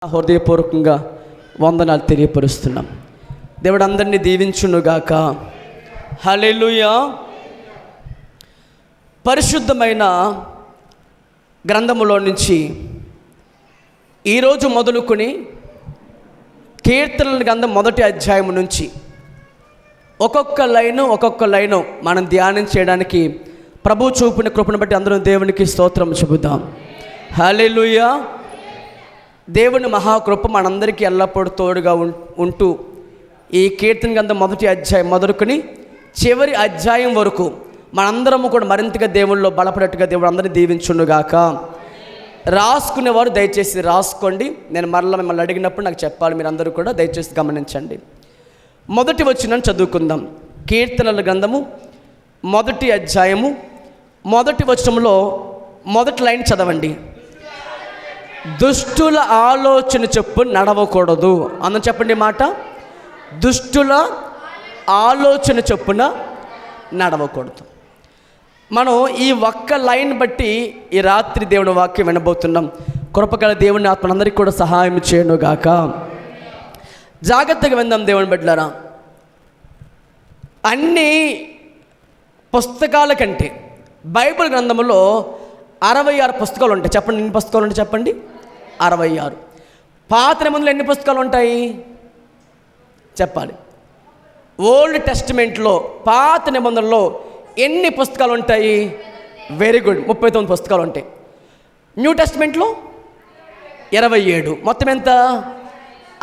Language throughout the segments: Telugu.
హృదయపూర్వకంగా వందనాలు తెలియపరుస్తున్నాం. దేవుడు అందరినీ దీవించునుగాక. హల్లెలూయా. పరిశుద్ధమైన గ్రంథములో నుంచి ఈరోజు మొదలుకొని కీర్తనల గ్రంథం మొదటి అధ్యాయం నుంచి ఒక్కొక్క లైను మనం ధ్యానం చేయడానికి ప్రభు చూపిన కృపను బట్టి అందరూ దేవునికి స్తోత్రం చెబుదాం. హల్లెలూయా. దేవుని మహాకృప మనందరికీ ఎల్లప్పుడూ తోడుగా ఉంటూ ఈ కీర్తన గ్రంథం మొదటి అధ్యాయం మొదలుకొని చివరి అధ్యాయం వరకు మనందరము కూడా మరింతగా దేవుళ్ళలో బలపడేట్టుగా దేవుడు అందరినీ దీవించునుగాక. రాసుకునేవారు దయచేసి రాసుకోండి. నేను మరలా మిమ్మల్ని అడిగినప్పుడు నాకు చెప్పాలి. మీరు అందరూ కూడా దయచేసి గమనించండి. మొదటి వచనం చదువుకుందాం. కీర్తనల గ్రంథము మొదటి అధ్యాయము మొదటి వచనంలో మొదటి లైన్ చదవండి. దుష్టుల ఆలోచన చొప్పున నడవకూడదు. అందరం చెప్పండి మాట. దుష్టుల ఆలోచన చొప్పున నడవకూడదు. మనం ఈ ఒక్క లైన్ బట్టి ఈ రాత్రి దేవుని వాక్యం వినబోతున్నాం. కృపగల దేవుని ఆత్మలందరికీ కూడా సహాయం చేయనుగాక. జాగ్రత్తగా విందాం దేవుని బిడ్డలారా. అన్ని పుస్తకాల కంటే బైబిల్ గ్రంథంలో 66 పుస్తకాలు ఉంటాయి. చెప్పండి, ఎన్ని పుస్తకాలు ఉంటాయి చెప్పండి? 66. పాత నిబంధనలు ఎన్ని పుస్తకాలు ఉంటాయి చెప్పాలి? ఓల్డ్ టెస్టిమెంట్లో పాత నిబంధనలో ఎన్ని పుస్తకాలు ఉంటాయి? వెరీ గుడ్, 39 పుస్తకాలు ఉంటాయి. న్యూ టెస్టిమెంట్లో 27. మొత్తం ఎంత?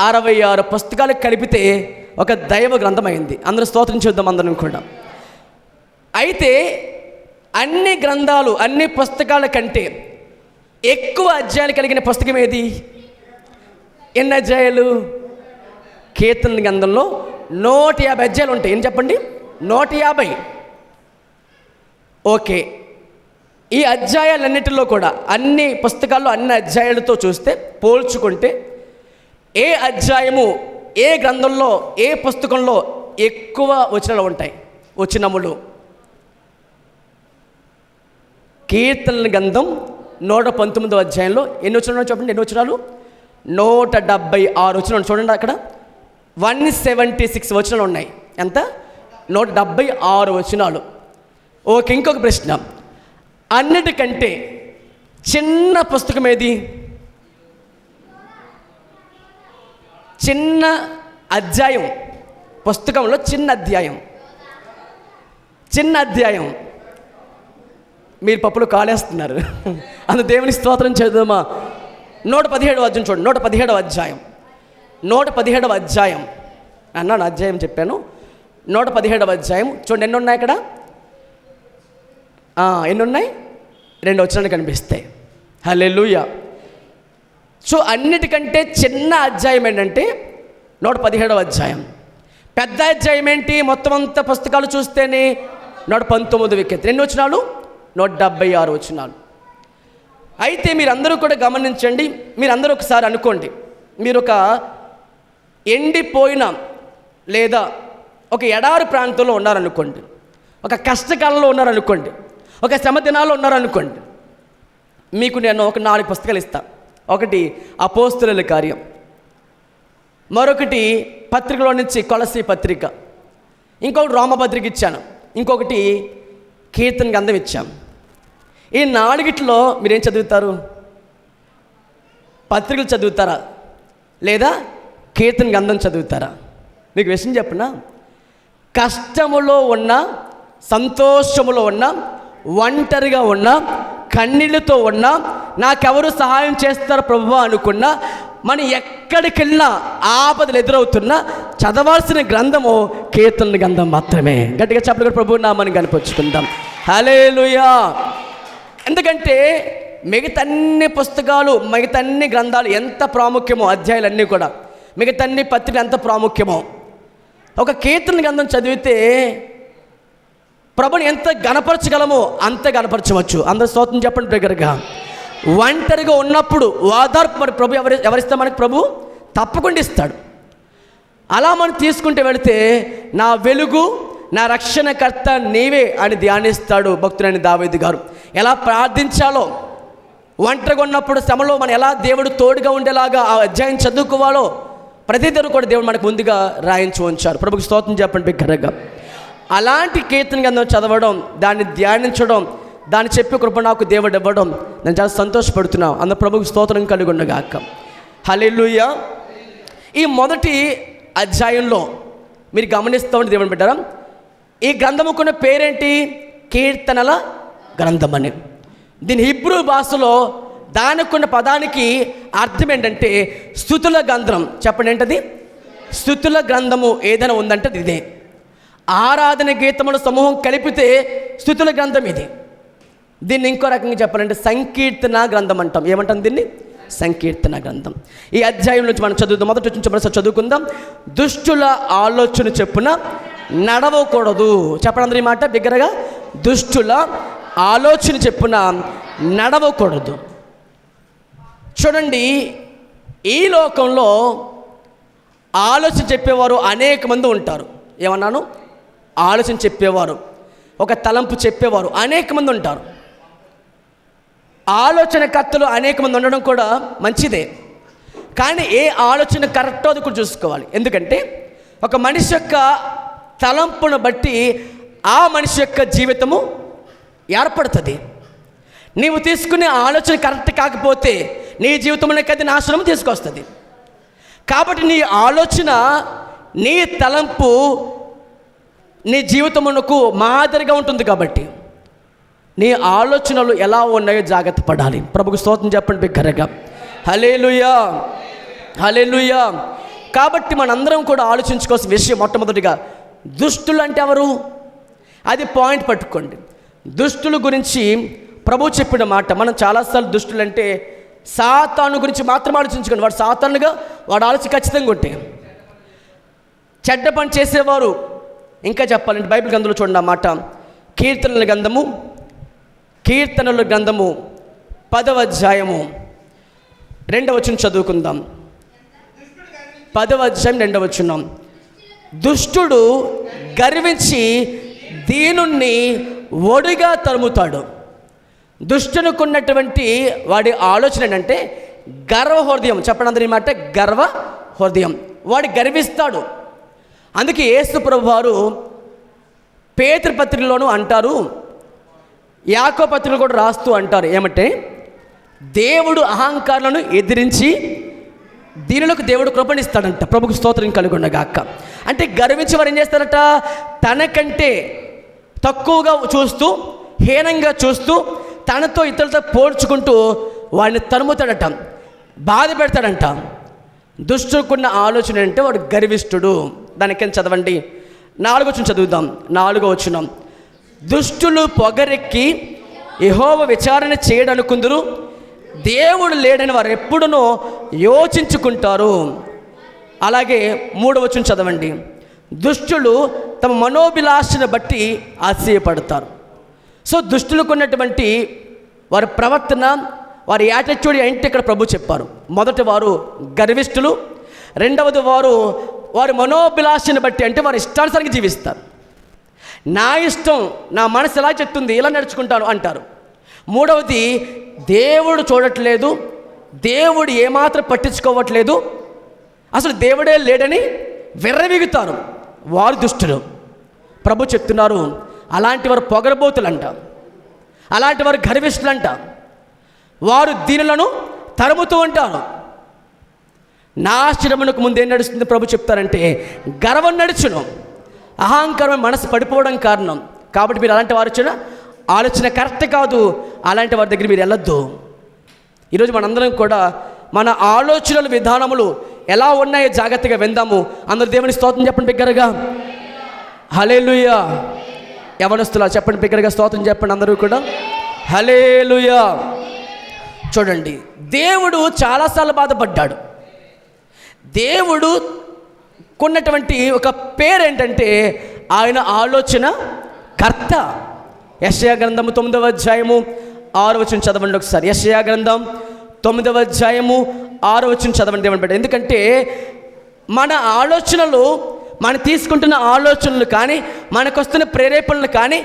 66 పుస్తకాలు కలిపితే ఒక దైవ గ్రంథం అయింది. అందరూ స్తోత్రం చేద్దాం అందరం కూడా. అయితే అన్ని గ్రంథాలు అన్ని పుస్తకాల కంటే ఎక్కువ అధ్యాయాలు కలిగిన పుస్తకం ఏది? ఎన్ని అధ్యాయాలు? కీర్తన గ్రంథంలో 150 అధ్యాయాలు ఉంటాయి. ఏం చెప్పండి? 150. ఓకే. ఈ అధ్యాయాలన్నిటిలో కూడా అన్ని పుస్తకాల్లో అన్ని అధ్యాయాలతో చూస్తే పోల్చుకుంటే ఏ అధ్యాయము ఏ గ్రంథంలో ఏ పుస్తకంలో ఎక్కువ వచనాలు ఉంటాయి? వచనములు. కీర్తనల గ్రంథం 119వ అధ్యాయంలో ఎన్ని వచనాలు చెప్పండి? ఎన్ని వచనాలు? 176 వచనాలు. చూడండి అక్కడ 176 వచనాలు ఉన్నాయి. ఎంత? 176 వచనాలు. ఓకే. ఇంకొక ప్రశ్న, అన్నిటికంటే చిన్న పుస్తకం ఏది? చిన్న అధ్యాయం పుస్తకంలో చిన్న అధ్యాయం. మీరు పప్పులు కాలేస్తున్నారు. అందు దేవుని స్తోత్రం చేద్దామా? 117వ అధ్యాయం చూడండి. 117వ అధ్యాయం 117వ అధ్యాయం అన్నాను, అధ్యాయం చెప్పాను. 117వ అధ్యాయం చూడండి. ఎన్ని ఉన్నాయి అక్కడ? ఎన్ని ఉన్నాయి? 2 వచనాలు కనిపిస్తాయి. హల్లెలూయా. సో అన్నిటికంటే చిన్న అధ్యాయం ఏంటంటే 117వ అధ్యాయం. పెద్ద అధ్యాయం ఏంటి? మొత్తం అంత పుస్తకాలు చూస్తేనే 119 వికెట్. ఎన్ని వచనాలు? 176 వచనాలు. అయితే మీరందరూ కూడా గమనించండి. మీరందరూ ఒకసారి అనుకోండి. మీరు ఒక ఎండిపోయిన లేదా ఒక ఎడారి ప్రాంతంలో ఉన్నారనుకోండి, ఒక కష్టకాలంలో ఉన్నారనుకోండి, ఒక శ్రమ దినాల్లో ఉన్నారనుకోండి. మీకు నేను ఒక 4 పుస్తకాలు ఇస్తాను. ఒకటి అపోస్తలుల కార్యం, మరొకటి పత్రికలో నుంచి కొలసీ పత్రిక, ఇంకొకటి రోమపత్రిక ఇచ్చాను, ఇంకొకటి కీర్తన గ్రంథం ఇచ్చాం. ఈ 4గిట్లో మీరేం చదువుతారు? పత్రికలు చదువుతారా లేదా కీర్తన గ్రంథం చదువుతారా? మీకు విషయం చెప్పనా? కష్టములో ఉన్న, సంతోషములో ఉన్న, ఒంటరిగా ఉన్న, కన్నీళ్ళతో ఉన్నా, నాకెవరు సహాయం చేస్తారు ప్రభువా అనుకున్నా, మనం ఎక్కడికి వెళ్ళినా ఆపదలు ఎదురవుతున్నా చదవాల్సిన గ్రంథము కీర్తన గ్రంథం మాత్రమే. గట్టిగా చెప్పలు కూడా ప్రభు నామని కనిపించుకుందాం. హల్లెలూయా. ఎందుకంటే మిగతా అన్ని పుస్తకాలు, మిగతా అన్ని గ్రంథాలు ఎంత ప్రాముఖ్యమో, అధ్యాయాలన్నీ కూడా, మిగతా అన్ని పత్రికలు ఎంత ప్రాముఖ్యమో, ఒక కీర్తన గ్రంథం చదివితే ప్రభుని ఎంత గణపరచగలమో అంత గణపరచవచ్చు. అందరూ స్తోత్రం చెప్పండి దగ్గరగా. ఒంటరిగా ఉన్నప్పుడు ఓదార్పు మరి ప్రభు ఎవరిస్తా మనకి? ప్రభు తప్పకుండా ఇస్తాడు. అలా మనం తీసుకుంటే వెళితే నా వెలుగు, నా రక్షణకర్త నీవే అని ధ్యానిస్తాడు భక్తుడైన దావీదు గారు. ఎలా ప్రార్థించాలో ఒంటరిగా ఉన్నప్పుడు శ్రమలో మనం ఎలా దేవుడు తోడుగా ఉండేలాగా ఆ అధ్యాయం చదువుకోవాలో ప్రతిదరు కూడా దేవుడు మనకు ముందుగా రాయించి ఉంచారు. ప్రభుకి స్తోత్రం చెప్పండి బిగ్గరగా. అలాంటి కీర్తన గ్రంథం చదవడం, దాన్ని ధ్యానించడం, దాన్ని చెప్పే కృప నాకు దేవుడు ఇవ్వడం నేను చాలా సంతోషపడుతున్నాను. అందులో ప్రభుకి స్తోత్రం కలిగి ఉండగాక. హల్లెలూయా. ఈ మొదటి అధ్యాయంలో మీరు గమనిస్తామని దేవుని పెట్టారా, ఈ గ్రంథముకున్న పేరేంటి? కీర్తనల గ్రంథం అని. దీని హిబ్రూ భాషలో దానికున్న పదానికి అర్థం ఏంటంటే స్తుతుల గ్రంథం. చెప్పండి ఏంటది? స్తుతుల గ్రంథము ఏదైనా ఉందంటే ఇదే. ఆరాధన గీతముల సమూహం కలిపితే స్తుతుల గ్రంథం ఇది. దీన్ని ఇంకో రకంగా చెప్పాలంటే సంకీర్తన గ్రంథం అంటాం. ఏమంటాం దీన్ని? సంకీర్తన గ్రంథం. ఈ అధ్యాయం నుంచి మనం చదువుదాం. మొదటి నుంచి చదువుకుందాం. దుష్టుల ఆలోచన చెప్పున నడవకూడదు. చెప్పండి అందరి మాట బిగ్గరగా. దుష్టుల ఆలోచన చెప్పున నడవకూడదు. చూడండి, ఈ లోకంలో ఆలోచన చెప్పేవారు అనేక మంది ఉంటారు. ఏమన్నాను? ఆలోచన చెప్పేవారు, ఒక తలంపు చెప్పేవారు అనేక మంది ఉంటారు. ఆలోచనకర్తలు అనేక మంది ఉండడం కూడా మంచిదే. కానీ ఏ ఆలోచన కరెక్టో అది కూడా చూసుకోవాలి. ఎందుకంటే ఒక మనిషి యొక్క తలంపును బట్టి ఆ మనిషి యొక్క జీవితము ఏర్పడుతుంది. నీవు తీసుకునే ఆలోచన కరెక్ట్ కాకపోతే నీ జీవితంలోకి అది నాశనం తీసుకొస్తుంది. కాబట్టి నీ ఆలోచన, నీ తలంపు నీ జీవితమునకు మాదిరిగా ఉంటుంది. కాబట్టి నీ ఆలోచనలు ఎలా ఉన్నాయో జాగ్రత్త పడాలి. ప్రభుకు స్తోత్రం చెప్పండి బిగ్గరగా. హల్లెలూయా, హల్లెలూయా. కాబట్టి మనందరం కూడా ఆలోచించుకోవాల్సిన విషయం మొట్టమొదటిగా దుష్టులు అంటే ఎవరు? అది పాయింట్ పట్టుకోండి. దుష్టుల గురించి ప్రభు చెప్పిన మాట. మనం చాలాసార్లు దుష్టులు అంటే సాతాను గురించి మాత్రం ఆలోచించుకోండి. వాడు సాతానుగా వాడు ఆలోచన ఖచ్చితంగా ఉంటే చెడ్డ పని చేసేవారు. ఇంకా చెప్పాలంటే బైబిల్ గ్రంథంలో చూడండి ఆ మాట. కీర్తనల గ్రంథము 10వ అధ్యాయము 2వ వచనం చదువుకుందాం. 10వ అధ్యాయం 2వ వచనం. దుష్టుడు గర్వించి దీనుణ్ణి ఒడిగా తరుముతాడు. దుష్టునికున్నటువంటి వాడి ఆలోచన ఏంటంటే గర్వ హృదయం. చెప్పండి అందరి మాట, గర్వ హృదయం. వాడు గర్విస్తాడు. అందుకే యేసు ప్రభు వారు పేతురు పత్రికలోనూ అంటారు, యాకోబు పత్రికలో కూడా రాస్తూ అంటారు. ఏమంటే దేవుడు అహంకారులను ఎదిరించి దీనులకు దేవుడు కృపణిస్తాడంట. ప్రభుకు స్తోత్రం కలుగుండగాక. అంటే గర్వించి వారు ఏం చేస్తారట? తనకంటే తక్కువగా చూస్తూ, హీనంగా చూస్తూ, తనతో ఇతరులతో పోల్చుకుంటూ వాడిని తరుముతాడట, బాధ పెడతాడంట. దుష్టుకున్న ఆలోచన అంటే వాడు గర్విష్ఠుడు. దానికేం చదవండి, 4వ వచనం చదువుదాం. 4వ వచనం. దుష్టులు పొగరెక్కి యెహోవా విచారణ చేయడనుకుందురు, దేవుడు లేడని వారు ఎప్పుడునూ యోచించుకుంటారు. అలాగే 3వ వచనం చదవండి. దుష్టులు తమ మనోభిలాషను బట్టి ఆశయపడతారు. సో దుష్టులకు ఉన్నటువంటి వారి ప్రవర్తన, వారి యాటిట్యూడ్ ఏంటి ఇక్కడ ప్రభు చెప్పారు. మొదటి వారు గర్విష్ఠులు, రెండవది వారి మనోభిలాషను బట్టి అంటే వారి ఇష్టానుసారంగా జీవిస్తారు. నా ఇష్టం, నా మనసు ఎలా చెప్తుంది ఇలా నడుచుకుంటాను అంటారు. మూడవది దేవుడు చూడట్లేదు, దేవుడు ఏమాత్రం పట్టించుకోవట్లేదు, అసలు దేవుడే లేడని విర్రవీగుతారు. వారు దుష్టులు. ప్రభు చెప్తున్నారు అలాంటి వారు పొగరబోతులంట, అలాంటి వారు గర్విష్ఠులంట. వారు దీనులను తరుముతూ ఉంటారు. నాశనమునకు ముందు ఏం నడుస్తుంది ప్రభు చెప్తారంటే గర్వం నడుచును, అహంకారం మనసు పడిపోవడం కారణం. కాబట్టి మీరు అలాంటి వారు వచ్చిన ఆలోచన కరెక్ట్ కాదు, అలాంటి వారి దగ్గర మీరు వెళ్ళొద్దు. ఈరోజు మనందరం కూడా మన ఆలోచనల విధానములు ఎలా ఉన్నాయో జాగ్రత్తగా విందాము. అందరూ దేవుని స్తోత్రం చెప్పండి బిగ్గరగా. హల్లెలూయా. యవనస్తులా చెప్పండి బిగ్గరగా స్తోత్రం చెప్పండి అందరూ కూడా. హల్లెలూయా. చూడండి, దేవుడు చాలాసార్లు బాధపడ్డాడు. దేవుడు కొన్నటువంటి ఒక పేరు ఏంటంటే ఆయన ఆలోచన కర్త. యెషయా గ్రంథము 9వ అధ్యాయము 6వ వచనం చదవండి ఒకసారి. యెషయా గ్రంథం 9వ అధ్యాయము 6వ వచనం చదవండి ఏమని. ఎందుకంటే మన ఆలోచనలు, మనం తీసుకుంటున్న ఆలోచనలు కానీ, మనకు వస్తున్న ప్రేరేపణలు కానీ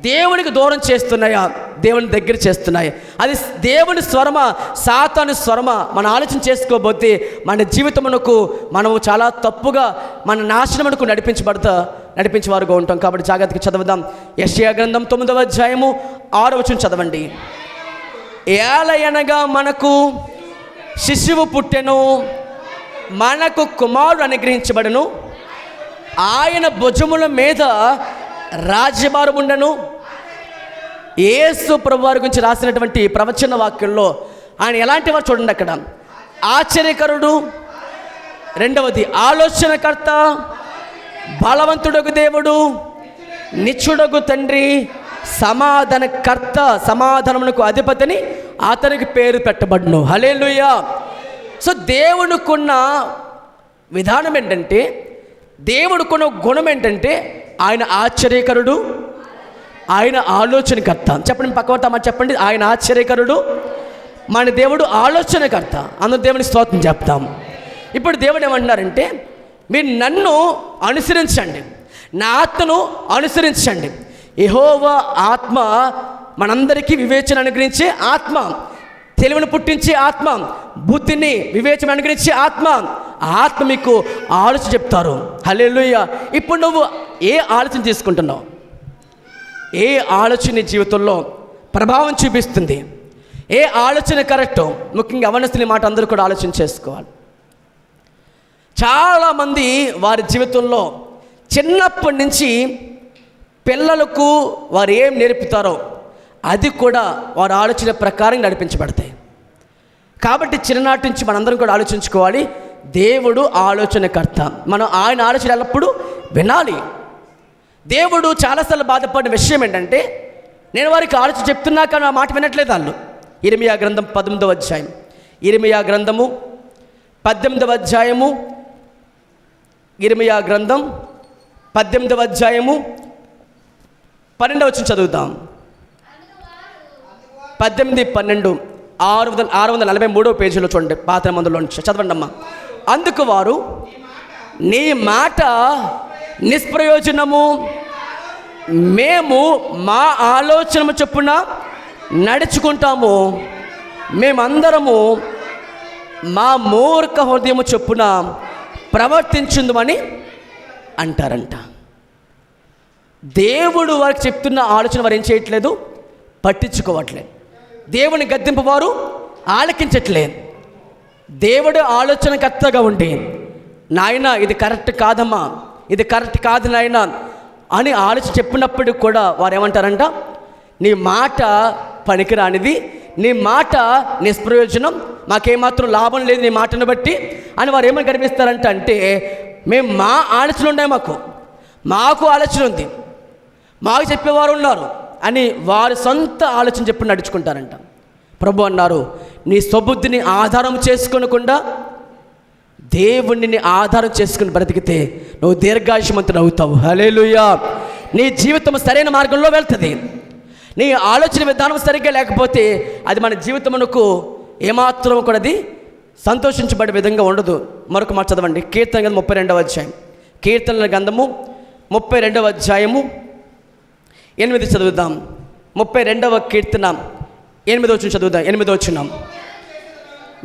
దేవునికి దూరం చేస్తున్నాయా, దేవుని దగ్గర చేస్తున్నాయా? అది దేవుని స్వరమా, సాతాను స్వరమా? మనం ఆలోచన చేసుకోబోతే మన జీవితమునకు మనము చాలా తప్పుగా మన నాశనమునకు నడిపించేవారుగా ఉంటాం. కాబట్టి జాగ్రత్తగా చదవదాం. యెషయా గ్రంథం 9వ అధ్యాయము 6వ వచనం చదవండి. ఏలయనగా మనకు శిశువు పుట్టెను, మనకు కుమారుడు అనుగ్రహించబడను, ఆయన భుజముల మీద రాజ్యభారం ఉండను. యేసు ప్రభువారి గురించి రాసినటువంటి ప్రవచన వాక్యంలో ఆయన ఎలాంటి వారు చూడండి. అక్కడ ఆశ్చర్యకరుడు, రెండవది ఆలోచనకర్త, బలవంతుడగు దేవుడు, నిత్యుడగు తండ్రి, సమాధానకర్త, సమాధానమునకు అధిపతిని అతనికి పేరు పెట్టబడును. హల్లెలూయా. సో దేవునికున్న విధానం ఏంటంటే, దేవుడికున్న గుణం ఏంటంటే ఆయన ఆశ్చర్యకరుడు, ఆయన ఆలోచనకర్త. చెప్పండి, పక్కన చెప్పండి. ఆయన ఆశ్చర్యకరుడు, మన దేవుడు ఆలోచనకర్త. అందులో దేవుని స్తోత్రం చెప్తాం. ఇప్పుడు దేవుడు ఏమంటున్నారంటే, మీరు నన్ను అనుసరించండి, నా ఆత్మను అనుసరించండి. యెహోవా ఆత్మ మనందరికీ వివేచన అనుగ్రహించే ఆత్మ, తెలివిని పుట్టించే ఆత్మ, బుద్ధిని వివేచన అనుగ్రహించే ఆత్మ. ఆత్మ మీకు ఆలోచన చెప్తారు. హల్లెలూయా. ఇప్పుడు నువ్వు ఏ ఆలోచన తీసుకుంటున్నావు? ఏ ఆలోచన నీ జీవితంలో ప్రభావం చూపిస్తుంది? ఏ ఆలోచన కరెక్ట్? ముఖ్యంగా అవనస్తుని మాట అందరూ కూడా ఆలోచన చేసుకోవాలి. చాలామంది వారి జీవితంలో చిన్నప్పటి నుంచి పిల్లలకు వారు ఏం నేర్పుతారో అది కూడా వారి ఆలోచన ప్రకారం నడిపించబడతాయి. కాబట్టి చిన్ననాటి నుంచి మనందరం కూడా ఆలోచించుకోవాలి. దేవుడు ఆలోచనకర్త, మనం ఆయన ఆలోచన ఎల్లప్పుడూ వినాలి. దేవుడు చాలాసార్లు బాధపడిన విషయం ఏంటంటే, నేను వారికి ఆలోచన చెప్తున్నా కానీ ఆ మాట వినట్లేదు వాళ్ళు. ఇర్మియా గ్రంథం 18వ అధ్యాయం, ఇర్మియా గ్రంథము 18వ అధ్యాయము, ఇర్మియా గ్రంథం 18వ అధ్యాయము 12వ వచనం చదువుతాం. 18, 12, 643వ పేజీలో చూడండి, పాత మందులో నుంచి చదవండి అమ్మా. అందుకు వారు, నీ మాట నిష్ప్రయోజనము, మేము మా ఆలోచన చొప్పున నడుచుకుంటాము, మేమందరము మా మూర్ఖ హృదయము చొప్పున ప్రవర్తించుందని అంటారంట. దేవుడు వారికి చెప్తున్న ఆలోచన వారు ఏం చేయట్లేదు, పట్టించుకోవట్లేదు. దేవుని గద్దింపు వారు ఆలకించట్లేదు. దేవుడు ఆలోచనకర్తగా ఉండి, నాయన ఇది కరెక్ట్ కాదమ్మా, ఇది కరెక్ట్ కాదు నాయన అని ఆలోచన చెప్పినప్పటికి కూడా వారు ఏమంటారంట, నీ మాట పనికిరానిది, నీ మాట నిష్ప్రయోజనం, మాకేమాత్రం లాభం లేదు నీ మాటను బట్టి అని వారు ఏమని కనిపిస్తారంట అంటే, మేము మా ఆలోచనలు ఉన్నాయి, మాకు ఆలోచన ఉంది, మాకు చెప్పేవారు ఉన్నారు అని వారి సొంత ఆలోచన చెప్పి నడుచుకుంటారంట. ప్రభు అన్నారు, నీ స్వబుద్ధిని ఆధారం చేసుకోనకుండా దేవుణ్ణి ఆధారం చేసుకుని బ్రతికితే నువ్వు దీర్ఘాయుష్మంతుడు అవుతావు. హల్లెలూయా. నీ జీవితం సరైన మార్గంలో వెళ్తుంది. నీ ఆలోచన విధానం సరిగ్గా లేకపోతే అది మన జీవితమునకు ఏమాత్రం కూడా అది సంతోషించబడే విధంగా ఉండదు. మరొక మాట చదవండి. కీర్తన గ్రంథం 32వ అధ్యాయం, కీర్తనల గ్రంథము 32వ అధ్యాయము 8 చదువుదాం. 32వ కీర్తన 8వ వచనం చదువుదాం. 8వ వచనం,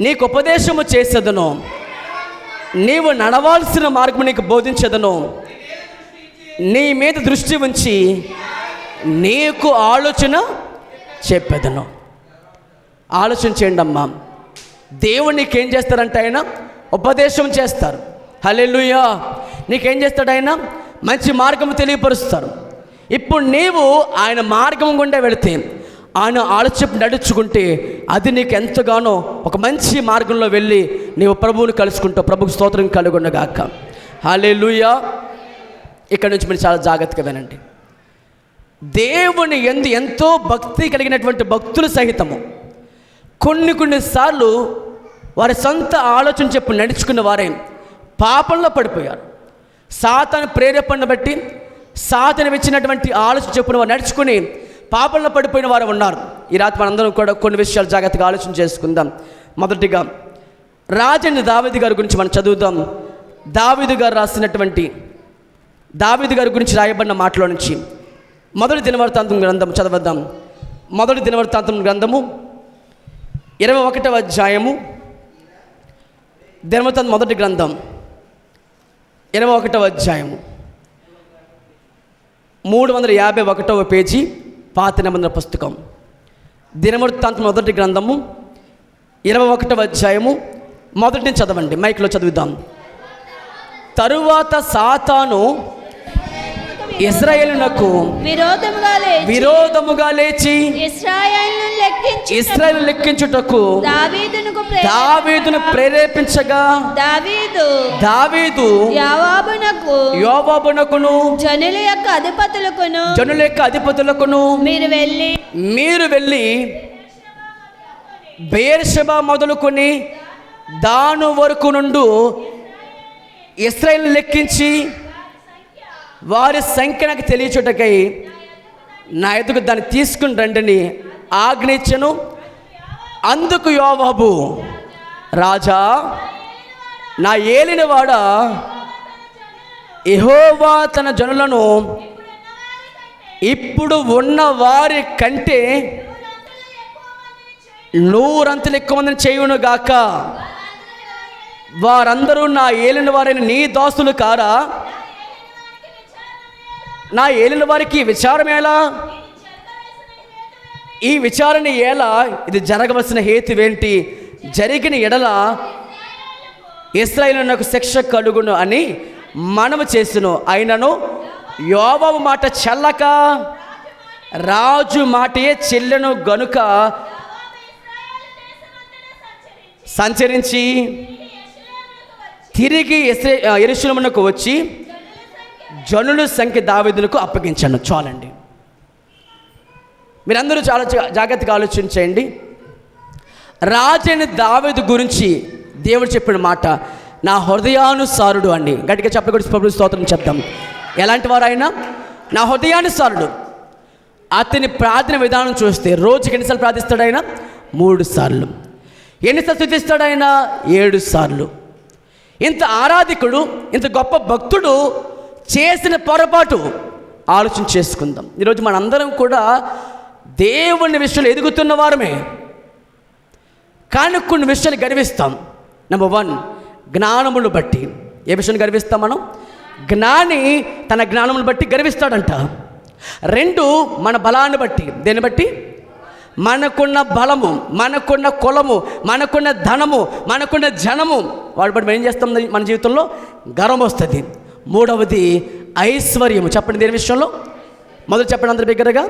నీకు ఉపదేశము చేసేదను, నీవు నడవాల్సిన మార్గము నీకు బోధించేదను, నీ మీద దృష్టి ఉంచి నీకు ఆలోచన చెప్పేదను. ఆలోచన చేయండి అమ్మా. దేవుడు నీకేం చేస్తారంటే ఆయన ఉపదేశం చేస్తారు. హల్లెలూయా. నీకేం చేస్తాడు ఆయన? మంచి మార్గం తెలియపరుస్తారు. ఇప్పుడు నీవు ఆయన మార్గం గుండా వెళితే, ఆయన ఆలోచన నడుచుకుంటే అది నీకు ఎంతగానో ఒక మంచి మార్గంలో వెళ్ళి నీవు ప్రభువుని కలుసుకుంటావు. ప్రభుకు స్తోత్రం కలుగుండగాక. హల్లెలూయా. ఇక్కడ నుంచి మీరు చాలా జాగ్రత్తగా వినండి. దేవుని ఎంతో భక్తి కలిగినటువంటి భక్తులు సహితము కొన్నిసార్లు వారి సొంత ఆలోచన చెప్పు నడుచుకున్న వారే పాపంలో పడిపోయారు. సాతాను ప్రేరేపణ బట్టి, సాతాను ఇచ్చినటువంటి ఆలోచన చెప్పున వారు నడుచుకుని పాపంలో పడిపోయిన వారు ఉన్నారు. ఈ రాత్రి మనందరం కూడా కొన్ని విషయాలు జాగ్రత్తగా ఆలోచన చేసుకుందాం. మొదటిగా రాజైన దావీదు గారి గురించి మనం చదువుదాం. దావీదు గారు రాసినటువంటి, దావీదు గారి గురించి రాయబడిన మాటలో నుంచి మొదటి దినవృత్తాంతం గ్రంథం చదవద్దాం. మొదటి దినవృత్తాంతం గ్రంథము 21వ అధ్యాయము. దినవృత్తాంతం మొదటి గ్రంథం 21వ అధ్యాయము 351వ పేజీ, పాత నిబంధన పుస్తకం. దినవృత్తాంతం మొదటి గ్రంథము 21వ అధ్యాయము మొదటి నుంచి చదవండి, మైక్లో చదువుదాం. తరువాత సాతాను ఇశ్రాయేలునకు విరోధముగా లేచి ఇశ్రాయేలును లెక్కించుటకు దావీదును ప్రేరేపించగా దావీదు యోవాబునకును జనుల యొక్క అధిపతులకును మీరు వెళ్ళి బెయేర్షెబా మొదలుకొని దాను వరకు నుండు ఇశ్రాయేలును లెక్కించి వారి సంఖ్య నాకు తెలియచుటకై నా ఎదుగు దాన్ని తీసుకుని రండిని ఆజ్ఞించెను. అందుకు యోవాబు, రాజా, నా ఏలినవాడా, యెహోవా తన జనులను ఇప్పుడు ఉన్న వారి కంటే 100 ఎక్కువ మందిని చేయును గాక. వారందరూ నా ఏలిన వారైన నీ దాసులు కారా? నా ఏలిన వారికి విచారం ఎలా? ఈ విచారణ ఎలా? ఇది జరగవలసిన హేతువేంటి? జరిగిన ఎడల ఇశ్రాయేలునకు శిక్ష కలుగును అని మనము చేస్తును. అయినను యోవాబు మాట చెల్లక రాజు మాటయే చెల్లెను గనుక సంచరించి తిరిగి యెరూషలేమునకు వచ్చి జనుల సంఖ్య దావీదునకు అప్పగించాను. చాలండి. మీరందరూ చాలా జాగ్రత్తగా ఆలోచించండి. రాజైన దావీదు గురించి దేవుడు చెప్పిన మాట, నా హృదయానుసారుడు అండి. గట్టిగా చెప్పకూడదు, ప్రభువు స్తోత్రం చెప్తాం. ఎలాంటి వారు ఆయన? నా హృదయానుసారుడు. అతని ప్రార్థన విధానం చూస్తే రోజుకి ఎన్నిసార్లు ప్రార్థిస్తాడు ఆయన? 3 సార్లు. ఎన్నిసార్లు స్తుతిస్తాడు ఆయన? 7 సార్లు. ఇంత ఆరాధికుడు, ఇంత గొప్ప భక్తుడు చేసిన పొరపాటు ఆలోచన చేసుకుందాం. ఈరోజు మనందరం కూడా దేవుని విషయంలో ఎదుగుతున్న వారమే, కానీ కొన్ని విషయాలు గర్విస్తాం. నెంబర్ 1, జ్ఞానమును బట్టి. ఏ విషయాన్ని గర్విస్తాం మనం? జ్ఞాని తన జ్ఞానమును బట్టి గర్విస్తాడంట. 2, మన బలాన్ని బట్టి. దేన్ని బట్టి? మనకున్న బలము, మనకున్న కులము, మనకున్న ధనము, మనకున్న జనము, వాటి బట్టి మనం ఏం చేస్తాం? మన జీవితంలో గర్వం వస్తుంది. 3వది ఐశ్వర్యము. చెప్పండి దేని విషయంలో? మొదలు చెప్పండి అందరు బిగ్గరగా.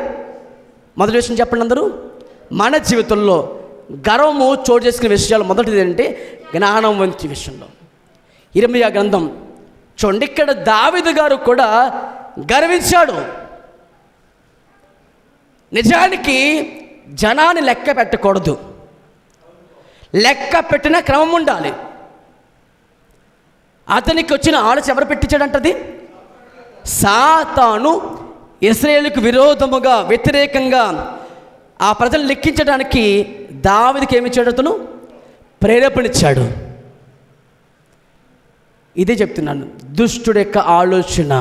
మొదటి విషయం చెప్పండి అందరూ. మన జీవితంలో గర్వము చోటు చేసుకునే విషయాలు మొదటిది ఏంటంటే జ్ఞానం వంటి విషయంలో. ఇర్మీయా గ్రంథం చూడండి, ఇక్కడ దావీదు గారు కూడా గర్వించాడు. నిజానికి జనాన్ని లెక్క పెట్టకూడదు, లెక్క పెట్టిన క్రమం ఉండాలి. అతనికి వచ్చిన ఆలోచన ఎవరు పెట్టించాడంటది? సాతాను ఇశ్రాయేలుకు విరోధముగా, వ్యతిరేకంగా ఆ ప్రజలు లెక్కించడానికి దావీదుకి ఏమిచ్చాడు? అతను ప్రేరేపణిచ్చాడు. ఇదే చెప్తున్నాను, దుష్టుడి యొక్క ఆలోచన.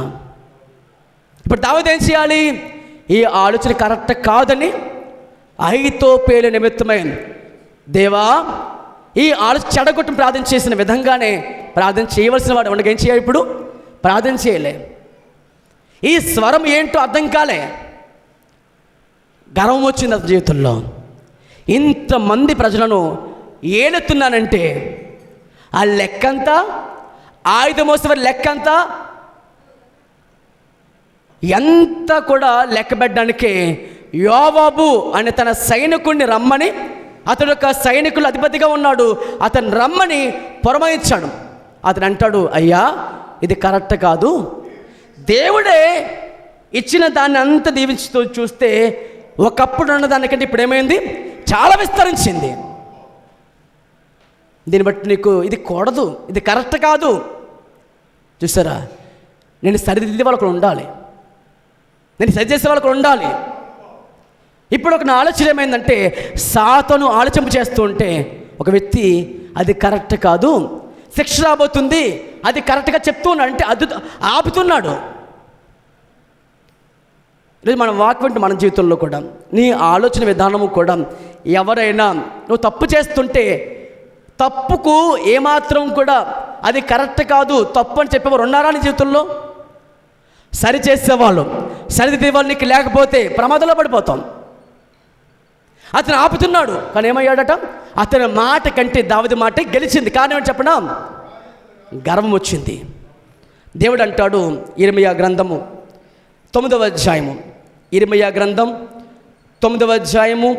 ఇప్పుడు దావీదు ఏం చేయాలి? ఈ ఆలోచన కరెక్ట్ కాదని అహీతోపెలు నిమిత్తమై, దేవా ఈ ఆలోచన చెడగొట్టం ప్రార్థన చేసిన విధంగానే ప్రార్థన చేయవలసిన వాడు ఉండగా ఏం చేయాలి? ఇప్పుడు ప్రార్థన చేయలే. ఈ స్వరం ఏంటో అర్థం కాలే, గర్వం వచ్చింది అతని జీవితంలో. ఇంతమంది ప్రజలను ఏలుతున్నానంటే ఆ లెక్కంతా, ఆయుధం మోసేవారి లెక్కంతా ఎంత కూడా లెక్క పెట్టడానికే యోవాబు అనే తన సైనికుడిని రమ్మని, అతడు ఒక సైనికుల అధిపతిగా ఉన్నాడు, అతను రమ్మని పురమాయించాడు. అతను అంటాడు, అయ్యా ఇది కరెక్ట్ కాదు, దేవుడే ఇచ్చిన దాన్ని అంతా దీవించుతూ చూస్తే ఒకప్పుడు ఉన్న దానికంటే ఇప్పుడు ఏమైంది? చాలా విస్తరించింది. దీన్ని బట్టి నీకు ఇది కూడదు, ఇది కరెక్ట్ కాదు. చూసారా, నేను సరిదిద్దే వాళ్ళకు ఉండాలి, నేను సరి చేసే వాళ్ళకు ఉండాలి. ఇప్పుడు ఒక నా ఆలోచన ఏమైందంటే, సాతాను ఆలోచింప చేస్తూ ఉంటే ఒక వ్యక్తి అది కరెక్ట్ కాదు, శిక్ష రాబోతుంది, అది కరెక్ట్గా చెప్తూ ఉన్నాడు అంటే అది ఆపుతున్నాడు. ఈరోజు మనం వాక్ వింటే మన జీవితంలో కూడా నీ ఆలోచన విధానము కూడా ఎవరైనా నువ్వు తప్పు చేస్తుంటే తప్పుకు ఏమాత్రం కూడా అది కరెక్ట్ కాదు, తప్పు అని చెప్పేవారు ఉన్నారా నీ జీవితంలో? సరి చేసేవాళ్ళు, సరిదిద్దే వాళ్ళు నీకు లేకపోతే ప్రమాదంలో పడిపోతాం. అతను ఆపుతున్నాడు, కానీ ఏమయ్యాడట? అతని మాట కంటే దావీదు మాట గెలిచింది. కానీ ఏమని చెప్పనా? గర్వం వచ్చింది. దేవుడు అంటాడు, ఇర్మీయా గ్రంథము 9వ అధ్యాయము, ఇర్మీయా గ్రంథం 9వ అధ్యాయము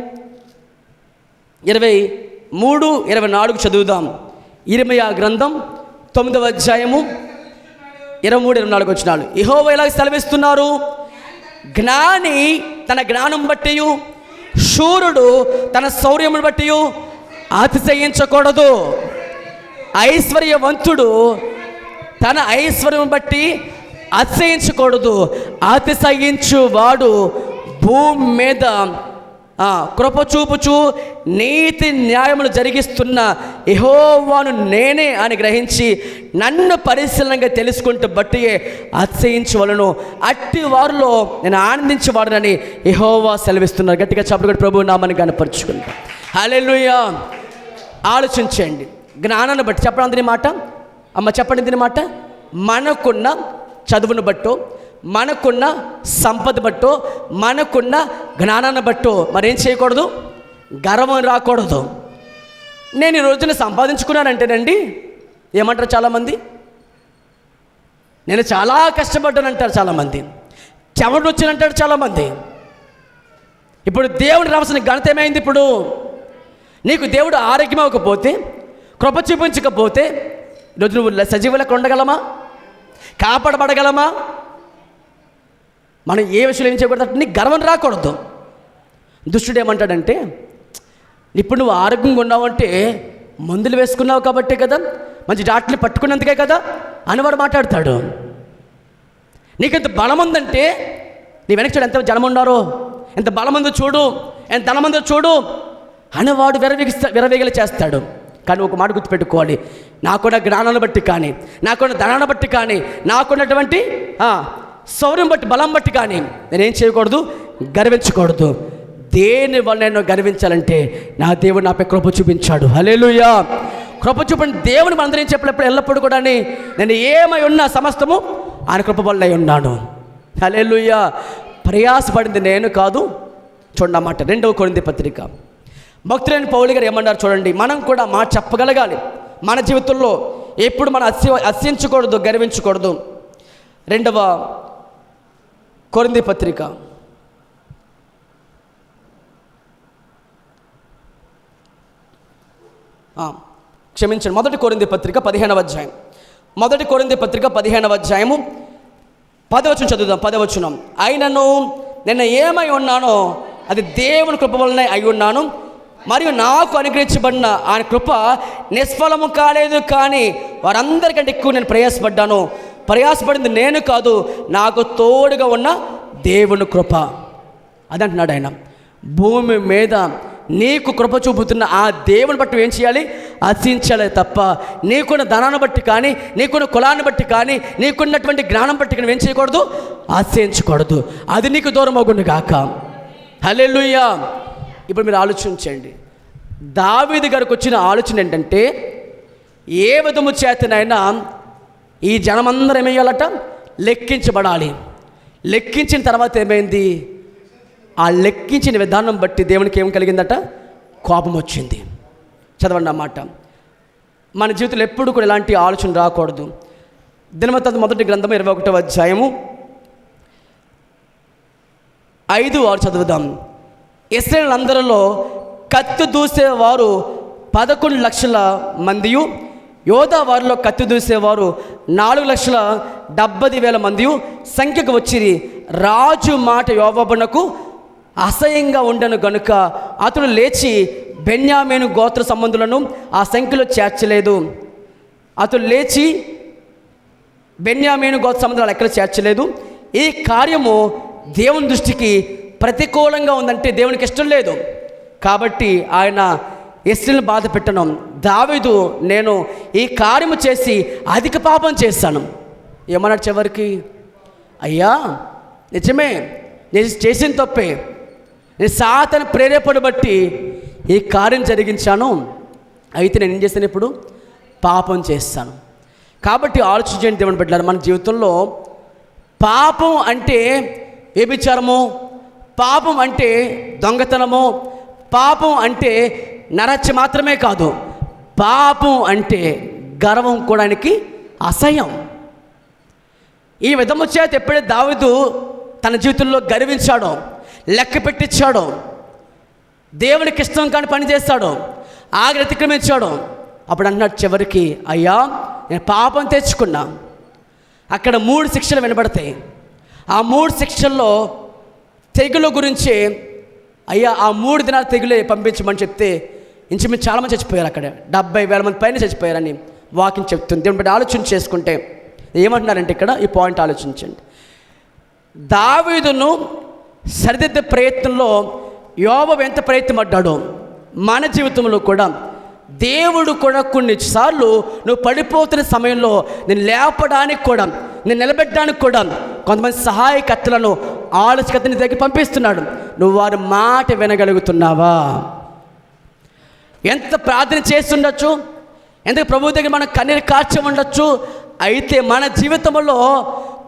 23, 24 చదువుదాం. ఇర్మీయా గ్రంథం 9వ అధ్యాయము 23, 24 వచనాలు. యెహోవా ఇలా సెలవిస్తున్నారు, జ్ఞాని తన జ్ఞానం బట్టి, శూరుడు తన శౌర్యమును బట్టి అతిశయించకూడదు. ఐశ్వర్యవంతుడు తన ఐశ్వర్యం బట్టి అతిశయించకూడదు. అతిశయించువాడు భూమి మీద కృప చూపుచు నీతి న్యాయములు జరిగిస్తున్న యెహోవాను నేనే అని గ్రహించి నన్ను పరిశీలనగా తెలుసుకుంటూ బట్టి అతిశయించవలను. అట్టి వారిలో నేను ఆనందించేవాడునని యెహోవా సెలవిస్తున్నారు. గట్టిగా చెప్పడం ప్రభు నామాన్ని కనపరుచుకుంటాం. హల్లెలూయా. ఆలోచించండి. జ్ఞానాన్ని బట్టి చెప్పడం దీని మాట, అమ్మ చెప్పండి దీని మాట. మనకున్న చదువును బట్టో, మనకున్న సంపద బట్టో, మనకున్న జ్ఞానాన్ని బట్టో మరేం చేయకూడదు? గర్వం రాకూడదు. నేను ఈ రోజున సంపాదించుకున్నానంటేనండి ఏమంటారు చాలామంది? నేను చాలా కష్టపడ్డానంటారు చాలామంది. చెమట వచ్చినంటారు చాలామంది. ఇప్పుడు దేవుడు రావాల్సిన ఘనత ఏమైంది? ఇప్పుడు నీకు దేవుడు ఆరోగ్యం ఇవ్వకపోతే, కృప చూపించకపోతే ఈరోజు నువ్వు సజీవులకు ఉండగలమా? కాపాడబడగలమా? మనం ఏ విషయంలో ఏం చేయకూడదు? నీకు గర్వం రాకూడదు. దుష్టుడు ఏమంటాడంటే, ఇప్పుడు నువ్వు ఆరోగ్యంగా ఉన్నావంటే మందులు వేసుకున్నావు కాబట్టే కదా, మంచి డాక్టర్ని పట్టుకున్నందుకే కదా అని మాట్లాడతాడు. నీకెంత బలం ఉందంటే నీ వెనక చూడు, ఎంత జనం ఉన్నారో, ఎంత బలం ఉందో చూడు, ఎంత ధనం ఉందో చూడు అని వాడు విరవేగలు చేస్తాడు. కానీ ఒక మాట గుర్తుపెట్టుకోవాలి, నాకున్న జ్ఞానాన్ని బట్టి కానీ, నాకున్న ధనాన్ని బట్టి కానీ, నాకున్నటువంటి శౌర్యం బట్టి, బలం బట్టి కానీ నేనేం చేయకూడదు? గర్వించకూడదు. దేని వల్ల నేను గర్వించాలంటే నా దేవుడు నాపై కృప చూపించాడు. హల్లెలూయా. కృప చూపండి దేవుని మనందరం చెప్పినప్పుడు ఎల్లప్పుడూ కూడా నేను ఏమై ఉన్నా సమస్తము ఆయన కృప వల్ల ఉన్నాను. హల్లెలూయా. ప్రయాసపడింది నేను కాదు. చూడండి అన్నమాట. 2వ కొరింథీ పత్రిక భక్తులైన పౌలు గారు ఏమన్నారు చూడండి. మనం కూడా మాట చెప్పగలగాలి. మన జీవితంలో ఎప్పుడు మనం అస్యించకూడదు, గర్వించకూడదు. 2వ కొరింథీ పత్రిక క్షమించండి, 1 కొరింథీ పత్రిక 15వ అధ్యాయం. 1 కొరింథీ పత్రిక 15వ అధ్యాయము 10వ వచనం చదువుదాం. 10వ వచనం. అయినను నేను ఏమై ఉన్నానో అది దేవుని కృప వలనే అయి ఉన్నాను, మరియు నాకు అనుగ్రహించబడిన ఆయన కృప నిష్ఫలము కాలేదు. కానీ వారందరికంటే ఎక్కువ నేను ప్రయాసపడ్డాను. ప్రయాసపడింది నేను కాదు, నాకు తోడుగా ఉన్న దేవుని కృప. అదంటున్నాడు ఆయన. భూమి మీద నీకు కృప చూపుతున్న ఆ దేవుని బట్టి ఏం చేయాలి? ఆశించాలి తప్ప నీకున్న ధనాన్ని బట్టి కానీ, నీకున్న కులాన్ని బట్టి కానీ, నీకున్నటువంటి జ్ఞానం బట్టి కానీ ఏం చేయకూడదు? ఆశించకూడదు. అది నీకు దూరం అగును గాక. హల్లెలూయా. ఇప్పుడు మీరు ఆలోచించండి. దావీదు గారికి వచ్చిన ఆలోచన ఏంటంటే, ఏ విధము చేతనైనా ఈ జనమందరూ ఏమయ్యాలట? లెక్కించబడాలి. లెక్కించిన తర్వాత ఏమైంది? ఆ లెక్కించిన విధానం బట్టి దేవునికి ఏం కలిగిందట? కోపం వచ్చింది. చదవండి అన్నమాట. మన జీవితంలో ఎప్పుడు కూడా ఇలాంటి ఆలోచన రాకూడదు. దినవృత్తాంతం 1వ గ్రంథము 21వ అధ్యాయము 5-6 చదువుదాం. ఇశ్రాయేలులందరిలో కత్తి దూసేవారు 11 లక్షల మందియు, యోధా వారిలో కత్తి దూసేవారు 4,70,000 మందియు సంఖ్యకు వచ్చిరి. రాజు మాట యోవాబునకు అసహ్యంగా ఉండను గనుక అతడు లేచి బెన్యామీను గోత్ర సంబంధులను ఆ సంఖ్యలో చేర్చలేదు. అతడు లేచి బెన్యామీను గోత్ర సంబంధాలు ఎక్కడ చేర్చలేదు. ఈ కార్యము దేవుని దృష్టికి ప్రతికూలంగా ఉందంటే దేవునికి ఇష్టం లేదు. కాబట్టి ఆయన ఇశ్రాయేలును బాధ పెట్టను. దావీదు నేను ఈ కార్యము చేసి అధిక పాపం చేశాను. ఏమన్నాడు చివరికి? అయ్యా నిజమే, నేను చేసిన తప్పే, నేను సాతాను ప్రేరేపణ బట్టి ఈ కార్యం జరిగించాను. అయితే నేను ఏం చేస్తాను, ఇప్పుడు పాపం చేస్తాను. కాబట్టి ఆలోచించండి దేవుని బిడ్డలారా, మన జీవితంలో పాపం అంటే వ్యభిచారము, పాపం అంటే దొంగతనము, పాపం అంటే నరహత్య మాత్రమే కాదు, పాపం అంటే గర్వం కూడానికి అసహ్యం. ఈ విధము చేత ఎప్పుడైతే దావీదు తన జీవితంలో గర్వించాడో, లెక్క పెట్టించాడో, దేవునికి ఇష్టం కాని పని చేస్తాడో, ఆజ్ఞ అతిక్రమించాడో, అప్పుడు అన్నాడు చివరికి, అయ్యా నేను పాపం తెచ్చుకున్నా. అక్కడ 3 శిక్షలు వినబడతాయి. ఆ 3 శిక్షల్లో తెగులు గురించి, అయ్యా ఆ 3 దినాలు తెగులే పంపించమని చెప్తే ఇంచుమించు చాలామంది చచ్చిపోయారు. అక్కడ 70,000 మంది పైన చచ్చిపోయారని వాక్యం చెప్తుంది. దేవుని బట్టి ఆలోచన చేసుకుంటే ఏమంటున్నారంటే ఇక్కడ ఈ పాయింట్ ఆలోచించండి. దావీదును సరిదిద్దే ప్రయత్నంలో యోబు ఎంత ప్రయత్నపడ్డాడో, మన జీవితంలో కూడా దేవుడు కూడా కొన్నిసార్లు నువ్వు పడిపోతున్న సమయంలో నేను లేపడానికి కూడా, నేను నిలబెట్టడానికి కూడా కొంతమంది సహాయకర్తలను, ఆలోచకర్తని దగ్గర పంపిస్తున్నాడు. నువ్వు వారి మాట వినగలుగుతున్నావా? ఎంత ప్రార్థన చేస్తుండొచ్చు, ఎంత ప్రభు దగ్గర మనం కన్నీరు కార్చి ఉండొచ్చు. అయితే మన జీవితంలో